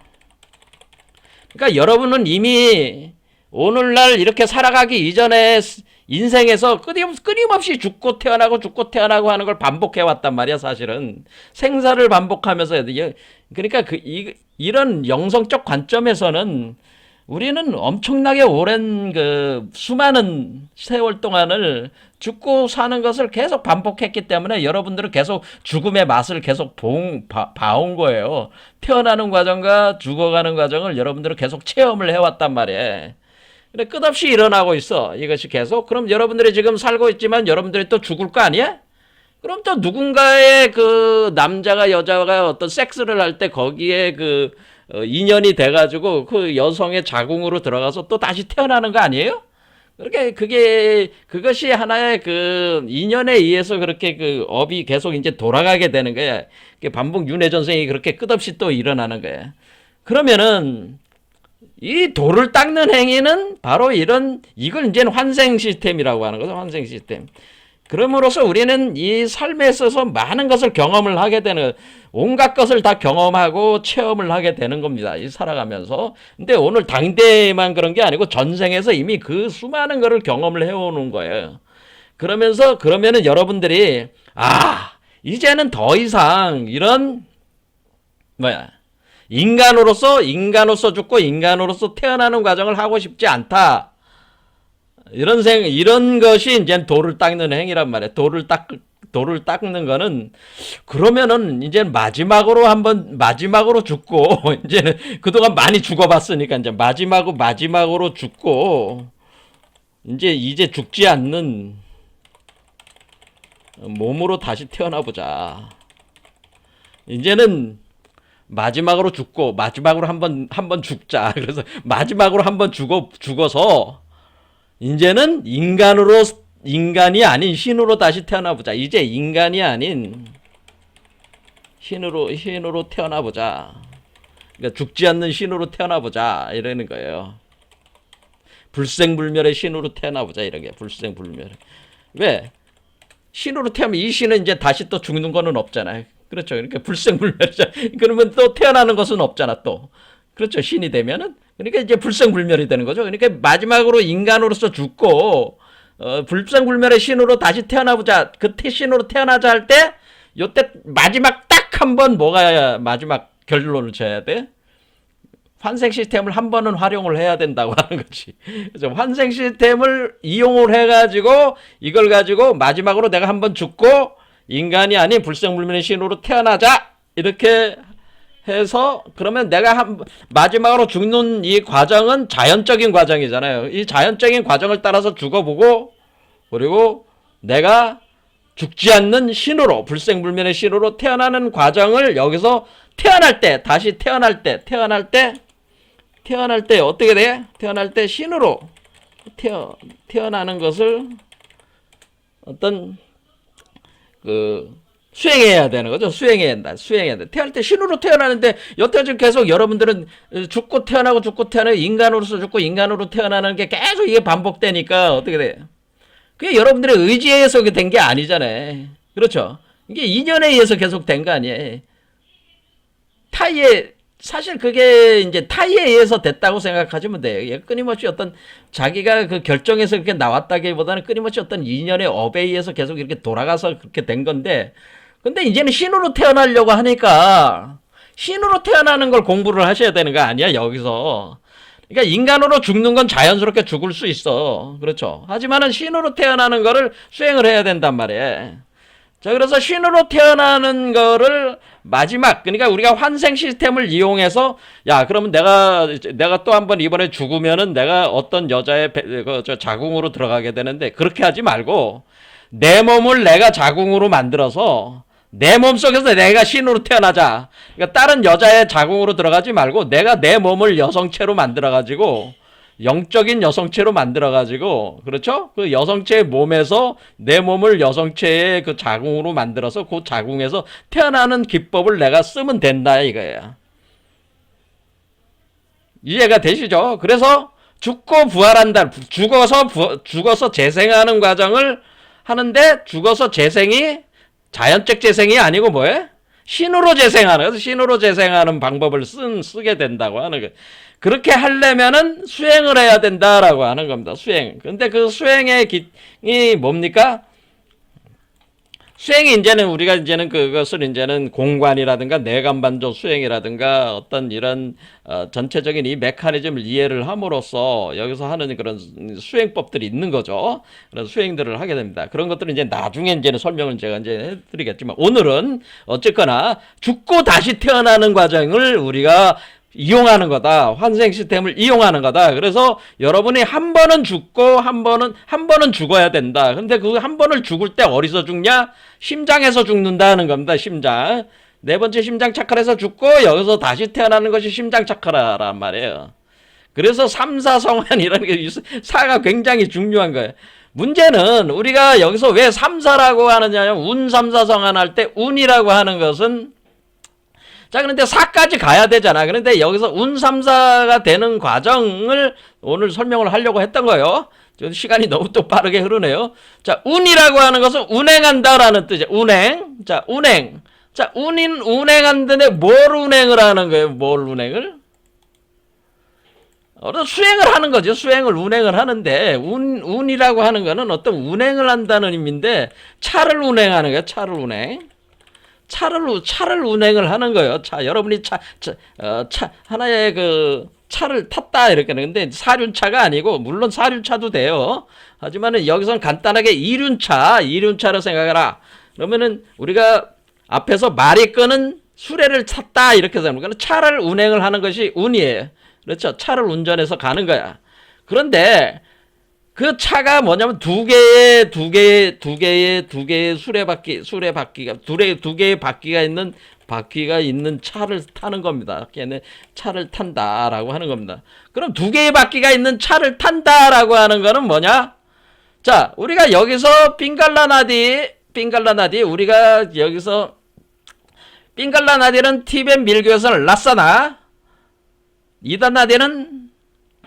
그러니까 여러분은 이미 오늘날 이렇게 살아가기 이전에 인생에서 끊임없이 죽고 태어나고 하는 걸 반복해 왔단 말이야. 사실은 생사를 반복하면서. 그러니까 이런 영성적 관점에서는 우리는 엄청나게 오랜 수많은 세월 동안을 죽고 사는 것을 계속 반복했기 때문에 여러분들은 계속 죽음의 맛을 계속 봐온 거예요. 태어나는 과정과 죽어가는 과정을 여러분들은 계속 체험을 해왔단 말이에요. 근데 끝없이 일어나고 있어. 이것이 계속. 그럼 여러분들이 지금 살고 있지만 여러분들이 또 죽을 거 아니야? 그럼 또 누군가의 남자가 여자가 어떤 섹스를 할 때 거기에 인연이 돼가지고 그 여성의 자궁으로 들어가서 또 다시 태어나는 거 아니에요? 그것이 하나의 인연에 의해서 그렇게 업이 계속 이제 돌아가게 되는 거야. 반복 윤회 전생이 그렇게 끝없이 또 일어나는 거야. 그러면은, 이 돌을 닦는 행위는 바로 이걸 이제는 환생 시스템이라고 하는 거죠. 환생 시스템. 그럼으로써 우리는 이 삶에 있어서 많은 것을 경험을 하게 되는, 온갖 것을 다 경험하고 체험을 하게 되는 겁니다. 이 살아가면서. 근데 오늘 당대만 그런 게 아니고 전생에서 이미 그 수많은 것을 경험을 해오는 거예요. 그러면은 여러분들이, 이제는 더 이상 이런, 인간으로서 죽고 인간으로서 태어나는 과정을 하고 싶지 않다. 이런 것이 이제 돌을 닦는 행위란 말이에요. 돌을 닦는 거는, 그러면은 이제 마지막으로 죽고, 이제는 그동안 많이 죽어봤으니까 이제 마지막으로 죽고, 이제 죽지 않는 몸으로 다시 태어나보자. 이제는 마지막으로 죽고, 마지막으로 한번 죽자. 그래서 마지막으로 한번 죽어서, 이제는 인간이 아닌 신으로 다시 태어나보자. 이제 인간이 아닌 신으로 태어나보자. 그러니까 죽지 않는 신으로 태어나보자. 이러는 거예요. 불생불멸의 신으로 태어나보자. 이런 게 불생불멸. 왜? 신으로 태어나면 이 신은 이제 다시 또 죽는 거는 없잖아요. 그렇죠. 그러니까 불생불멸이잖아. 그러면 또 태어나는 것은 없잖아, 또. 그렇죠. 신이 되면은. 그러니까 이제 불생불멸이 되는 거죠. 그러니까 마지막으로 인간으로서 죽고, 불생불멸의 신으로 다시 태어나보자. 신으로 태어나자 할 때, 요때 마지막 딱 한 번 마지막 결론을 져야 돼? 환생 시스템을 한 번은 활용을 해야 된다고 하는 거지. 그래서 환생 시스템을 이용을 해가지고, 이걸 가지고 마지막으로 내가 한 번 죽고, 인간이 아닌 불생불멸의 신으로 태어나자! 이렇게 해서, 그러면 내가 마지막으로 죽는 이 과정은 자연적인 과정이잖아요. 이 자연적인 과정을 따라서 죽어보고, 그리고 내가 죽지 않는 신으로, 불생불멸의 신으로 태어나는 과정을 여기서 다시 태어날 때 어떻게 돼? 태어날 때 신으로 태어나는 것을 어떤 수행해야 되는 거죠. 수행해야 한다. 수행해야 돼. 태어날 때 신으로 태어나는데 여태까지 계속 여러분들은 죽고 태어나고 죽고 태어나고 인간으로서 죽고 인간으로 태어나는 게 계속 이게 반복되니까 어떻게 돼요? 그게 여러분들의 의지에 의해서 된 게 아니잖아요. 그렇죠? 이게 인연에 의해서 계속 된 거 아니에요. 타이에 사실 그게 이제 타이에 의해서 됐다고 생각하시면 돼요. 끊임없이 어떤 자기가 그 결정에서 그렇게 나왔다기보다는 끊임없이 어떤 인연의 업에 의해서 계속 이렇게 돌아가서 그렇게 된 건데, 근데 이제는 신으로 태어나려고 하니까 신으로 태어나는 걸 공부를 하셔야 되는 거 아니야, 여기서. 그러니까 인간으로 죽는 건 자연스럽게 죽을 수 있어. 그렇죠. 하지만은 신으로 태어나는 거를 수행을 해야 된단 말이에요. 자, 그래서 신으로 태어나는 거를 마지막, 그러니까 우리가 환생 시스템을 이용해서, 야, 그러면 내가 또 한번 이번에 죽으면은 내가 어떤 여자의 자궁으로 들어가게 되는데, 그렇게 하지 말고, 내 몸을 내가 자궁으로 만들어서, 내 몸 속에서 내가 신으로 태어나자. 그러니까 다른 여자의 자궁으로 들어가지 말고, 내가 내 몸을 여성체로 만들어가지고, 영적인 여성체로 만들어가지고, 그렇죠? 그 여성체의 몸에서 내 몸을 여성체의 그 자궁으로 만들어서 그 자궁에서 태어나는 기법을 내가 쓰면 된다, 이거야. 이해가 되시죠? 그래서 죽고 부활한다. 죽어서 재생하는 과정을 하는데, 죽어서 재생이 자연적 재생이 아니고 뭐예요? 신으로 재생하는, 그래서 신으로 재생하는 방법을 쓰게 된다고 하는 거예요. 그렇게 하려면은 수행을 해야 된다라고 하는 겁니다. 수행. 근데 그 수행의 기이 뭡니까? 수행이 이제는 우리가 이제는 그것을 이제는 공관이라든가 내관반조 수행이라든가 어떤 이런 전체적인 이 메커니즘을 이해를 함으로써 여기서 하는 그런 수행법들이 있는 거죠. 그런 수행들을 하게 됩니다. 그런 것들은 이제 나중에 이제는 설명을 제가 이제 해드리겠지만, 오늘은 어쨌거나 죽고 다시 태어나는 과정을 우리가 이용하는 거다. 환생 시스템을 이용하는 거다. 그래서 여러분이 한 번은 죽고 한 번은 죽어야 된다. 근데 그 한 번을 죽을 때 어디서 죽냐? 심장에서 죽는다는 겁니다. 심장. 네 번째 심장 착화해서 죽고 여기서 다시 태어나는 것이 심장 착화란 말이에요. 그래서 삼사성환이라는 게 사가 굉장히 중요한 거예요. 문제는 우리가 여기서 왜 삼사라고 하느냐면, 운삼사성환 할 때 운이라고 하는 것은, 자, 그런데 사까지 가야 되잖아. 그런데 여기서 운삼사가 되는 과정을 오늘 설명을 하려고 했던 거예요. 시간이 너무 또 빠르게 흐르네요. 자, 운이라고 하는 것은 운행한다라는 뜻이에요. 운행. 자, 운행. 자, 운행한데 뭘 운행을 하는 거예요? 뭘 운행을? 수행을 하는 거죠. 수행을, 운행을 하는데, 운이라고 하는 거는 어떤 운행을 한다는 의미인데, 차를 운행하는 거예요. 차를 운행. 차를 운행을 하는 거예요. 여러분이 하나의 그 차를 탔다 이렇게 하는데, 사륜차가 아니고, 물론 사륜차도 돼요. 하지만은 여기서는 간단하게 이륜차로 생각해라. 그러면은 우리가 앞에서 말이 끄는 수레를 탔다 이렇게 생각하면, 차를 운행을 하는 것이 운이에요. 그렇죠? 차를 운전해서 가는 거야. 그런데 그 차가 뭐냐면 두 개의 수레바퀴가 두 개의 바퀴가 있는 차를 타는 겁니다. 걔네 차를 탄다라고 하는 겁니다. 그럼 두 개의 바퀴가 있는 차를 탄다라고 하는 거는 뭐냐? 자, 우리가 여기서 빙갈라나디 우리가 여기서 빙갈라나디는 티벳 밀교에서는 라사나, 이다나디는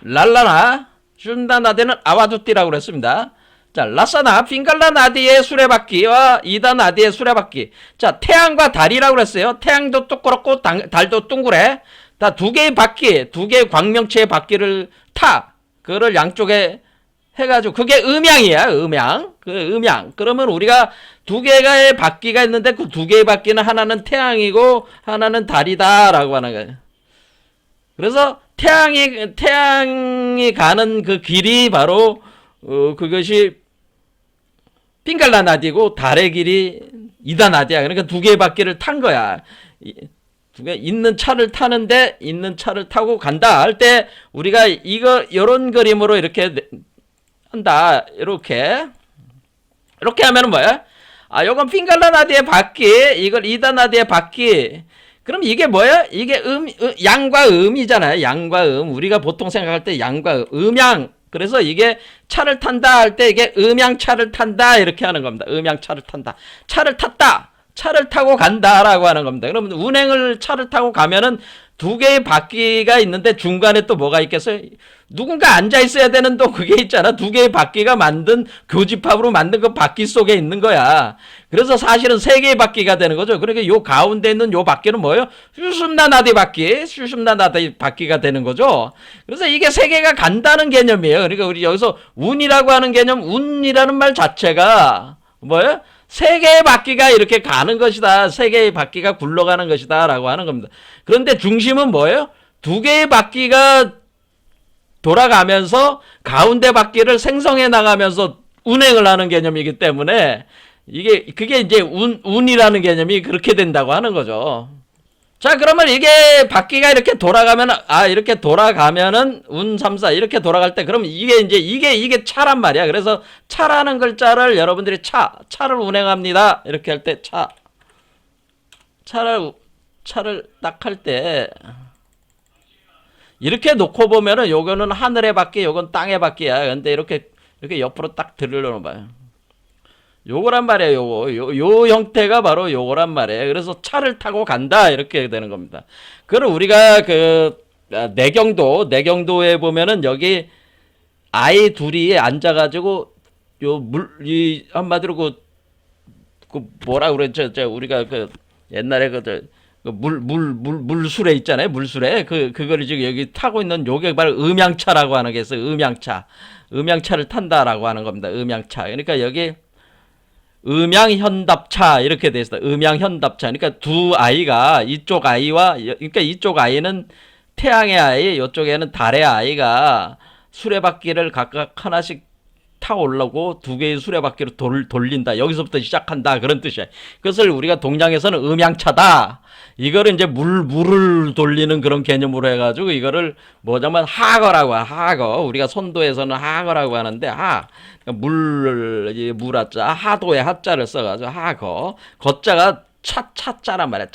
랄라나, 슌다나디는 아와두띠라고 그랬습니다. 자, 라사나, 빙갈라나디의 수레바퀴와 이다나디의 수레바퀴. 자, 태양과 달이라고 그랬어요. 태양도 똑그렇고 달도 둥그래. 다 두 개의 바퀴, 두 개의 광명체의 바퀴를 타. 그거를 양쪽에 해가지고, 그게 음양이야, 음양. 그러면 우리가 두 개의 바퀴가 있는데 그 두 개의 바퀴는 하나는 태양이고 하나는 달이다라고 하는 거예요. 그래서 태양이 가는 그 길이 바로 그것이 빙갈라나디고, 달의 길이 이다나디야. 그러니까 두 개의 바퀴를 탄 거야. 두 개 있는 차를 타는데, 있는 차를 타고 간다 할 때 우리가 이런 그림으로 이렇게 한다. 이렇게 하면은 뭐야? 아, 요건 빙갈라나디의 바퀴, 이걸 이다나디의 바퀴. 그럼 이게 뭐야? 이게 양과 음이잖아요. 양과 음. 우리가 보통 생각할 때 양과 음양. 그래서 이게 차를 탄다 할 때 이게 음양차를 탄다 이렇게 하는 겁니다. 음양차를 탄다. 차를 탔다. 차를 타고 간다라고 하는 겁니다. 그러면 운행을 차를 타고 가면은 두 개의 바퀴가 있는데 중간에 또 뭐가 있겠어요? 누군가 앉아 있어야 되는 또 그게 있잖아. 두 개의 바퀴가 만든 교집합으로 만든 그 바퀴 속에 있는 거야. 그래서 사실은 세 개의 바퀴가 되는 거죠. 그러니까 요 가운데 있는 요 바퀴는 뭐예요? 슈숨나나디 바퀴, 슈숨나나디 바퀴가 되는 거죠. 그래서 이게 세 개가 간다는 개념이에요. 그러니까 우리 여기서 운이라고 하는 개념, 운이라는 말 자체가 뭐예요? 세 개의 바퀴가 이렇게 가는 것이다. 세 개의 바퀴가 굴러가는 것이다. 라고 하는 겁니다. 그런데 중심은 뭐예요? 두 개의 바퀴가 돌아가면서 가운데 바퀴를 생성해 나가면서 운행을 하는 개념이기 때문에 그게 이제 운이라는 개념이 그렇게 된다고 하는 거죠. 자, 그러면 이게 바퀴가 이렇게 이렇게 돌아가면은 운 3, 4 이렇게 돌아갈 때, 그럼 이게 차란 말이야. 그래서 차라는 글자를 여러분들이 차를 운행합니다. 이렇게 할 때 차를 딱 할 때, 이렇게 놓고 보면은 요거는 하늘의 바퀴, 요건 땅의 바퀴야. 근데 이렇게 옆으로 딱 들으려는 봐요. 요거란 말이에요. 요 형태가 바로 요거란 말이에요. 그래서 차를 타고 간다 이렇게 되는 겁니다. 그럼 우리가 내경도에 보면은 여기 아이 둘이 앉아가지고 한마디로 뭐라 그랬죠? 우리가 옛날에 물수레 있잖아요. 물수레 그거를 지금 여기 타고 있는 요게 바로 음양차라고 하는 게 있어요. 음양차를 탄다라고 하는 겁니다. 음양차. 그러니까 여기 음양현답차 이렇게 돼 있어요. 음양현답차. 그러니까 두 아이가 이쪽 아이는 태양의 아이, 이쪽에는 달의 아이가 수레바퀴를 각각 하나씩 타고 올라오고 두 개의 수레바퀴로 돌린다. 여기서부터 시작한다. 그런 뜻이야. 그것을 우리가 동양에서는 음양차다. 이거를 이제 물을 돌리는 그런 개념으로 해가지고 이거를 뭐냐면 하거라고 하거. 우리가 선도에서는 하거라고 하는데 물하자 하도의 하자를 써가지고 하거. 거자가 차자란 말이야.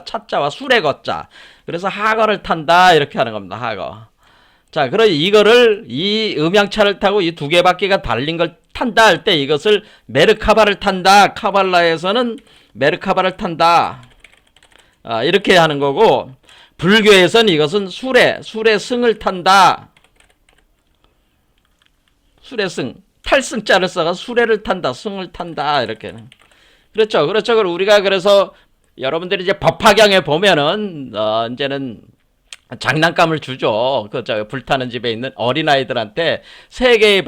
차자와 술의 거자. 그래서 하거를 탄다 이렇게 하는 겁니다. 하거. 자, 그럼 이 음양차를 타고 이 두 개 바퀴가 달린 걸 탄다 할 때 이것을 메르카바를 탄다. 카발라에서는 메르카바를 탄다. 이렇게 하는 거고, 불교에서는 이것은 수레승을 탄다. 수레승. 탈승자를 써가 수레를 탄다. 승을 탄다. 이렇게. 그렇죠. 그럼 우리가 그래서 여러분들이 이제 법화경에 보면은, 이제는 장난감을 주죠. 불타는 집에 있는 어린아이들한테 세 개의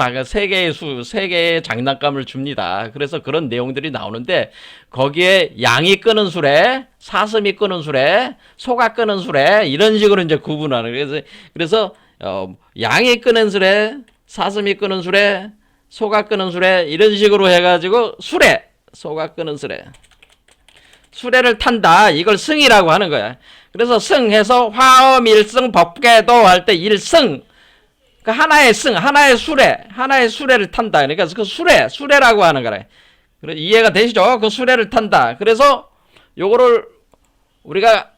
장난감을 줍니다. 그래서 그런 내용들이 나오는데, 거기에 양이 끄는 수레, 사슴이 끄는 수레, 소가 끄는 수레, 이런 식으로 이제 구분하는. 그래서 양이 끄는 수레, 사슴이 끄는 수레, 소가 끄는 수레, 이런 식으로 해가지고 소가 끄는 수레를 탄다. 이걸 승이라고 하는 거야. 그래서 승해서 화엄일승 법계도 할 때 일승, 하나의 수레를 탄다. 그러니까 그 수레라고 하는 거래. 이해가 되시죠? 그 수레를 탄다. 그래서 요거를 우리가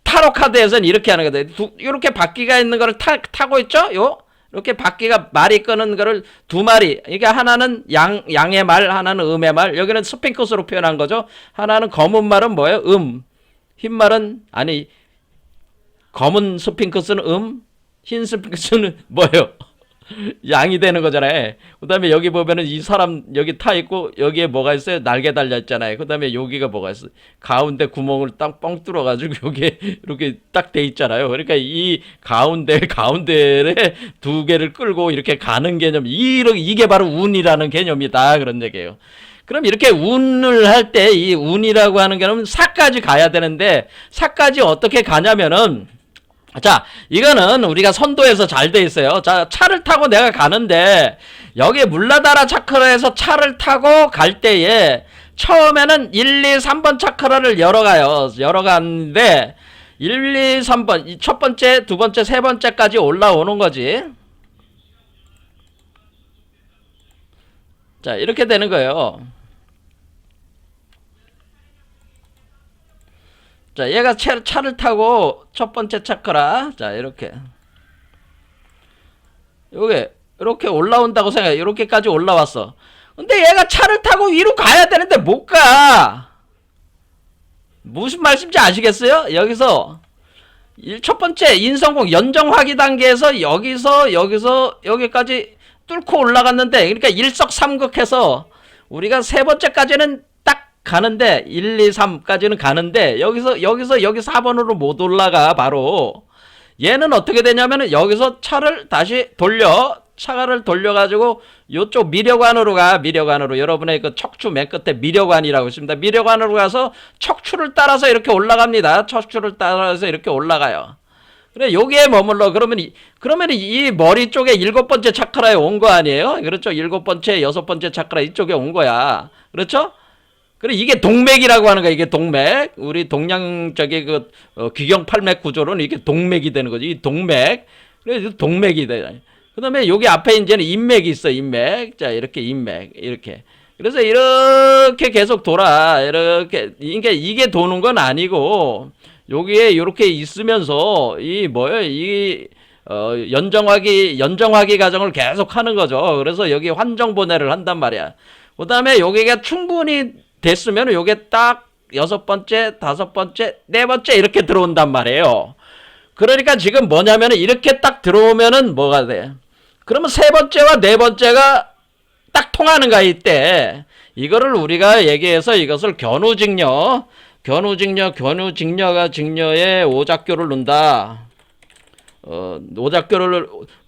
타로 카드에서는 이렇게 하는 거다. 이렇게 바퀴가 있는 거를 타고 있죠? 이렇게 바퀴가 말이 끄는 거를 두 마리. 이게 하나는 양의 말, 하나는 음의 말. 여기는 스핑크스로 표현한 거죠. 하나는 검은 말은 뭐예요? 흰 말은 검은 스핑크스는 흰 스핑크스는 뭐예요? 양이 되는 거잖아요. 그 다음에 여기 보면은 이 사람 여기 타 있고 여기에 뭐가 있어요? 날개 달려 있잖아요. 그 다음에 여기가 뭐가 있어요? 가운데 구멍을 딱 뻥 뚫어가지고 여기에 이렇게 딱 돼 있잖아요. 그러니까 이 가운데에 두 개를 끌고 이렇게 가는 개념, 이게 바로 운이라는 개념이다. 그런 얘기예요. 그럼 이렇게 운을 할 때 이 운이라고 하는 개념은 사까지 가야 되는데, 사까지 어떻게 가냐면은, 자, 이거는 우리가 선도에서 잘 돼 있어요. 자, 차를 타고 내가 가는데, 여기 물라다라 차크라에서 차를 타고 갈 때에, 처음에는 1, 2, 3번 차크라를 열어가는데, 1, 2, 3번, 첫 번째, 두 번째, 세 번째까지 올라오는 거지. 자, 이렇게 되는 거예요. 자, 얘가 차를 타고 첫 번째 차크라, 자, 이렇게 이렇게 올라온다고 생각해. 이렇게까지 올라왔어. 근데 얘가 차를 타고 위로 가야 되는데 못 가. 무슨 말씀인지 아시겠어요? 여기서 첫 번째 인성공 연정화기 단계에서 여기서 여기까지 뚫고 올라갔는데, 그러니까 일석삼극해서 우리가 세 번째까지는 딱 가는데 1, 2, 3까지는 가는데 여기 4번으로 못 올라가. 바로 얘는 어떻게 되냐면은 여기서 차를 돌려가지고 요쪽 미려관으로 가. 미려관으로, 여러분의 그 척추 맨 끝에 미려관이라고 있습니다. 미려관으로 가서 척추를 따라서 이렇게 올라갑니다. 척추를 따라서 이렇게 올라가요. 그래, 여기에 머물러. 그러면 이 머리 쪽에 7번째 차크라에 온 거 아니에요? 그렇죠? 7번째, 6번째 차크라 이쪽에 온 거야. 그렇죠? 그래, 이게 동맥이라고 하는 거야. 이게 동맥. 우리 동양적인 귀경팔맥 구조로는 이게 동맥이 되는 거지. 이 동맥. 그래, 동맥이 돼. 그 다음에 여기 앞에 이제는 인맥이 있어. 인맥. 자, 이렇게 인맥. 이렇게. 그래서 이렇게 계속 돌아. 이렇게. 이게 도는 건 아니고, 여기에 이렇게 있으면서, 연정화기 과정을 계속 하는 거죠. 그래서 여기 환정보내를 한단 말이야. 그 다음에 여기가 충분히 됐으면 요게 딱 6번째, 5번째, 4번째 이렇게 들어온단 말이에요. 그러니까 지금 뭐냐면은 이렇게 딱 들어오면은 뭐가 돼? 그러면 3번째와 4번째가 딱 통하는 거야, 이때. 이거를 우리가 얘기해서 이것을 견우직녀가 직녀에 오작교를 놓는다.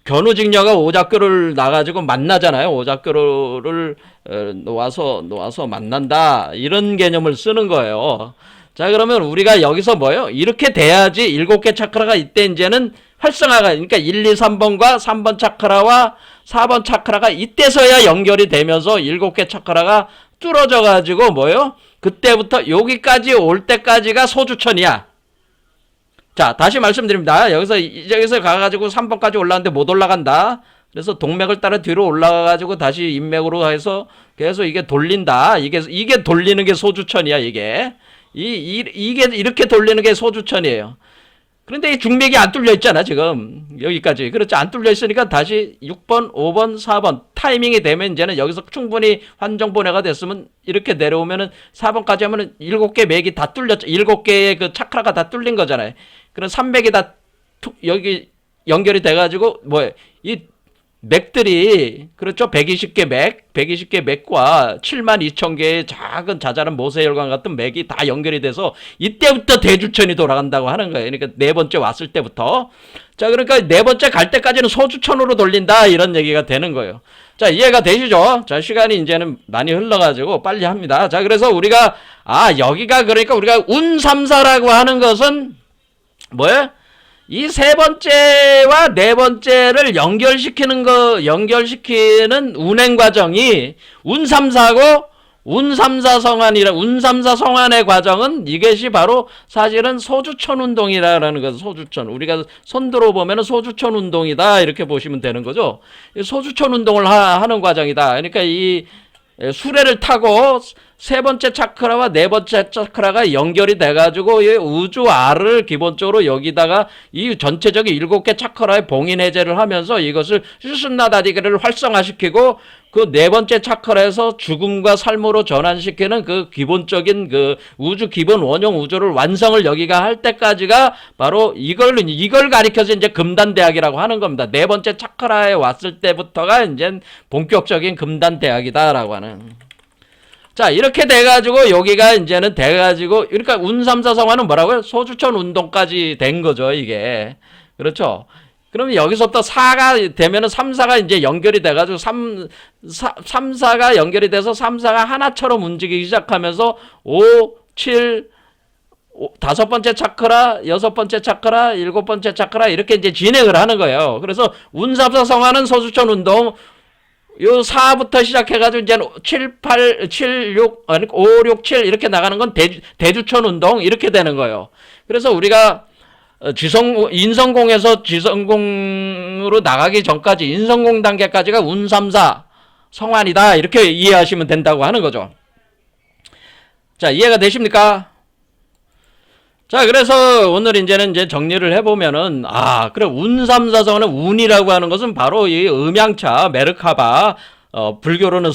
견우직녀가 오작교를 나가지고 만나잖아요. 오작교를 놓아서 만난다. 이런 개념을 쓰는 거예요. 자, 그러면 우리가 여기서 뭐예요? 이렇게 돼야지 7개 차크라가 이때 이제는 활성화가, 그러니까 1, 2, 3번과 3번 차크라와 4번 차크라가 이때서야 연결이 되면서 7개 차크라가 뚫어져 가지고 뭐예요? 그때부터 여기까지 올 때까지가 소주천이야. 자, 다시 말씀드립니다. 여기서 가가지고 3번까지 올라갔는데 못 올라간다. 그래서 동맥을 따라 뒤로 올라가가지고 다시 인맥으로 해서 계속 이게 돌린다. 이게 돌리는 게 소주천이야, 이게. 이게 이렇게 돌리는 게 소주천이에요. 그런데 이 중맥이 안 뚫려 있잖아, 지금. 여기까지. 그렇지. 안 뚫려 있으니까 다시 6번, 5번, 4번. 타이밍이 되면 이제는 여기서 충분히 환정보내가 됐으면 이렇게 내려오면은 4번까지 하면은 7개 맥이 다 뚫렸죠. 7개의 그 차크라가 다 뚫린 거잖아요. 그럼 3맥이 다 여기 연결이 돼가지고, 이 맥들이, 그렇죠? 120개 맥과 72,000개의 작은 자잘한 모세혈관 같은 맥이 다 연결이 돼서 이때부터 대주천이 돌아간다고 하는 거예요. 그러니까 4번째 왔을 때부터. 자, 그러니까 4번째 갈 때까지는 소주천으로 돌린다. 이런 얘기가 되는 거예요. 자, 이해가 되시죠? 자, 시간이 이제는 많이 흘러가지고 빨리 합니다. 자, 그래서 우리가, 여기가 그러니까 우리가 운삼사라고 하는 것은 뭐예요? 이 3번째와 4번째를 연결시키는 운행 과정이 운삼사고, 운삼사 성환의 과정은 이것이 바로 사실은 소주천 운동이라는 거죠. 소주천. 우리가 손들어 보면은 소주천 운동이다. 이렇게 보시면 되는 거죠. 소주천 운동을 하는 과정이다. 그러니까 이 수레를 타고 3번째 차크라와 4번째 차크라가 연결이 돼가지고 이 우주알을 기본적으로 여기다가 이 전체적인 7개 차크라의 봉인 해제를 하면서 이것을 슈스나다디게를 활성화시키고 그 4번째 차크라에서 죽음과 삶으로 전환시키는 그 기본적인 그 우주 기본 원형 우주를 완성을 여기가 할 때까지가 바로 이걸 가리켜서 이제 금단대학이라고 하는 겁니다. 4번째 차크라에 왔을 때부터가 이제 본격적인 금단대학이다라고 하는. 자, 이렇게 돼가지고 여기가 이제는 돼가지고, 그러니까 운삼사성화는 뭐라고요? 소주천 운동까지 된 거죠, 이게. 그렇죠? 그러면 여기서부터 4가 되면은 3사가 이제 연결이 돼가지고 3사가 연결이 돼서 3사가 하나처럼 움직이기 시작하면서 5, 7, 5번째 차크라, 6번째 차크라, 7번째 차크라 이렇게 이제 진행을 하는 거예요. 그래서 운삼사성화는 소주천 운동, 요 4부터 시작해가지고 이제 7, 8, 7, 6, 5, 6, 7 이렇게 나가는 건 대주천 운동 이렇게 되는 거예요. 그래서 우리가 인성공에서 지성공으로 나가기 전까지 인성공 단계까지가 운삼사 성환이다 이렇게 이해하시면 된다고 하는 거죠. 자, 이해가 되십니까? 자, 그래서 오늘 이제는 정리를 해보면은, 그래, 운삼사성은 운이라고 하는 것은 바로 이 음양차, 메르카바, 불교로는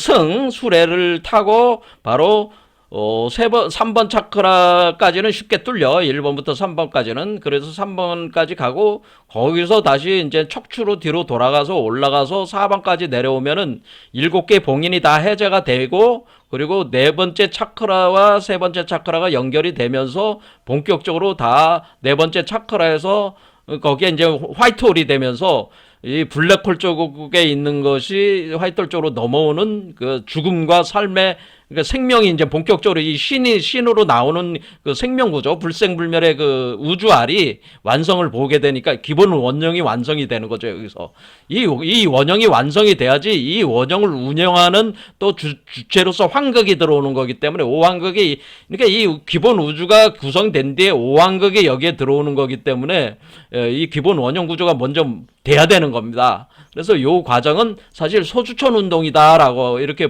수레를 타고 바로, 삼 번 차크라까지는 쉽게 뚫려. 1번부터 3번까지는. 그래서 3번까지 가고, 거기서 다시 이제 척추로 뒤로 돌아가서 올라가서 4번까지 내려오면은 7개 봉인이 다 해제가 되고, 그리고 네 번째 차크라와 세 번째 차크라가 연결이 되면서 본격적으로 다 네 번째 차크라에서 거기에 이제 화이트홀이 되면서 이 블랙홀 쪽에 있는 것이 화이트홀 쪽으로 넘어오는 그 죽음과 삶의, 그러니까 생명이 이제 본격적으로 이 신으로 나오는 그 생명구조, 불생불멸의 그 우주알이 완성을 보게 되니까 기본 원형이 완성이 되는 거죠. 여기서 이 원형이 완성이 돼야지 이 원형을 운영하는 또 주체로서 환극이 들어오는 거기 때문에 오환극이, 그러니까 이 기본 우주가 구성된 뒤에 오환극이 여기에 들어오는 거기 때문에 이 기본 원형 구조가 먼저 돼야 되는 겁니다. 그래서 이 과정은 사실 소주촌 운동이다라고 이렇게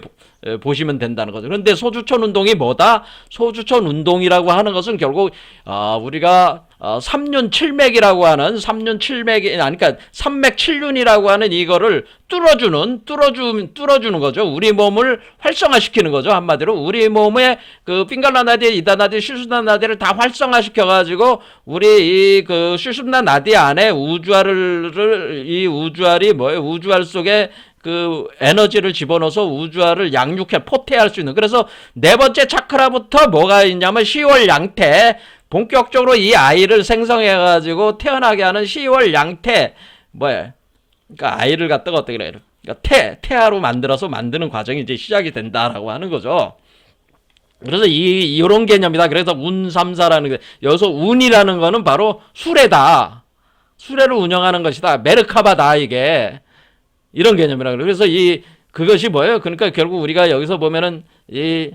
보시면 된다는 거죠. 그런데 소주촌 운동이 뭐다? 소주촌 운동이라고 하는 것은 결국 우리가 삼륜칠맥이라고 하는 그러니까 삼맥칠륜이라고 하는 이거를 뚫어주는 거죠. 우리 몸을 활성화시키는 거죠. 한마디로 우리 몸의 그 핑갈라 나디, 이다 나디, 슈슈나 나디를 다 활성화시켜 가지고 우리 이 그 슈슈나 나디 안에 이 우주알이 뭐예요? 우주알 속에 그 에너지를 집어넣어서 우주알을 양육해 포태할 수 있는, 그래서 네 번째 차크라부터 뭐가 있냐면 10월 양태, 본격적으로 이 아이를 생성해가지고 태어나게 하는 10월 양태, 뭐야, 그러니까 아이를 갖다가 어떻게 그래요? 그러니까 태아로 만드는 과정이 이제 시작이 된다라고 하는 거죠. 그래서 이런 개념이다. 그래서 운삼사라는 게, 여기서 운이라는 거는 바로 수레다. 수레를 운영하는 것이다. 메르카바다, 이게. 이런 개념이라 그래요. 그래서 그것이 뭐예요? 그러니까 결국 우리가 여기서 보면은 이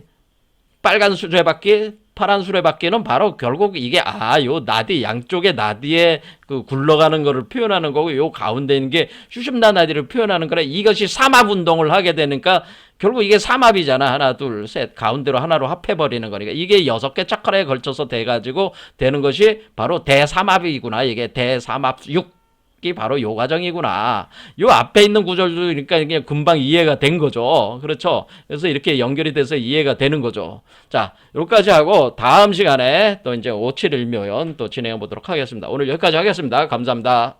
빨간 수레바퀴, 파란 수레바퀴는 바로 결국 이게 요 나디, 양쪽의 나디에 그 굴러가는 거를 표현하는 거고, 요 가운데 있는 게 슈심나 나디를 표현하는 거라. 이것이 삼합 운동을 하게 되니까 결국 이게 삼합이잖아. 하나, 둘, 셋. 가운데로 하나로 합해버리는 거니까. 이게 6개 차크라에 걸쳐서 돼가지고 되는 것이 바로 대삼합이구나. 이게 대삼합6. 이 바로 요 과정이구나. 요 앞에 있는 구절도 그러니까 이게 금방 이해가 된 거죠. 그렇죠? 그래서 이렇게 연결이 돼서 이해가 되는 거죠. 자, 여기까지 하고 다음 시간에 또 이제 571묘연 또 진행해 보도록 하겠습니다. 오늘 여기까지 하겠습니다. 감사합니다.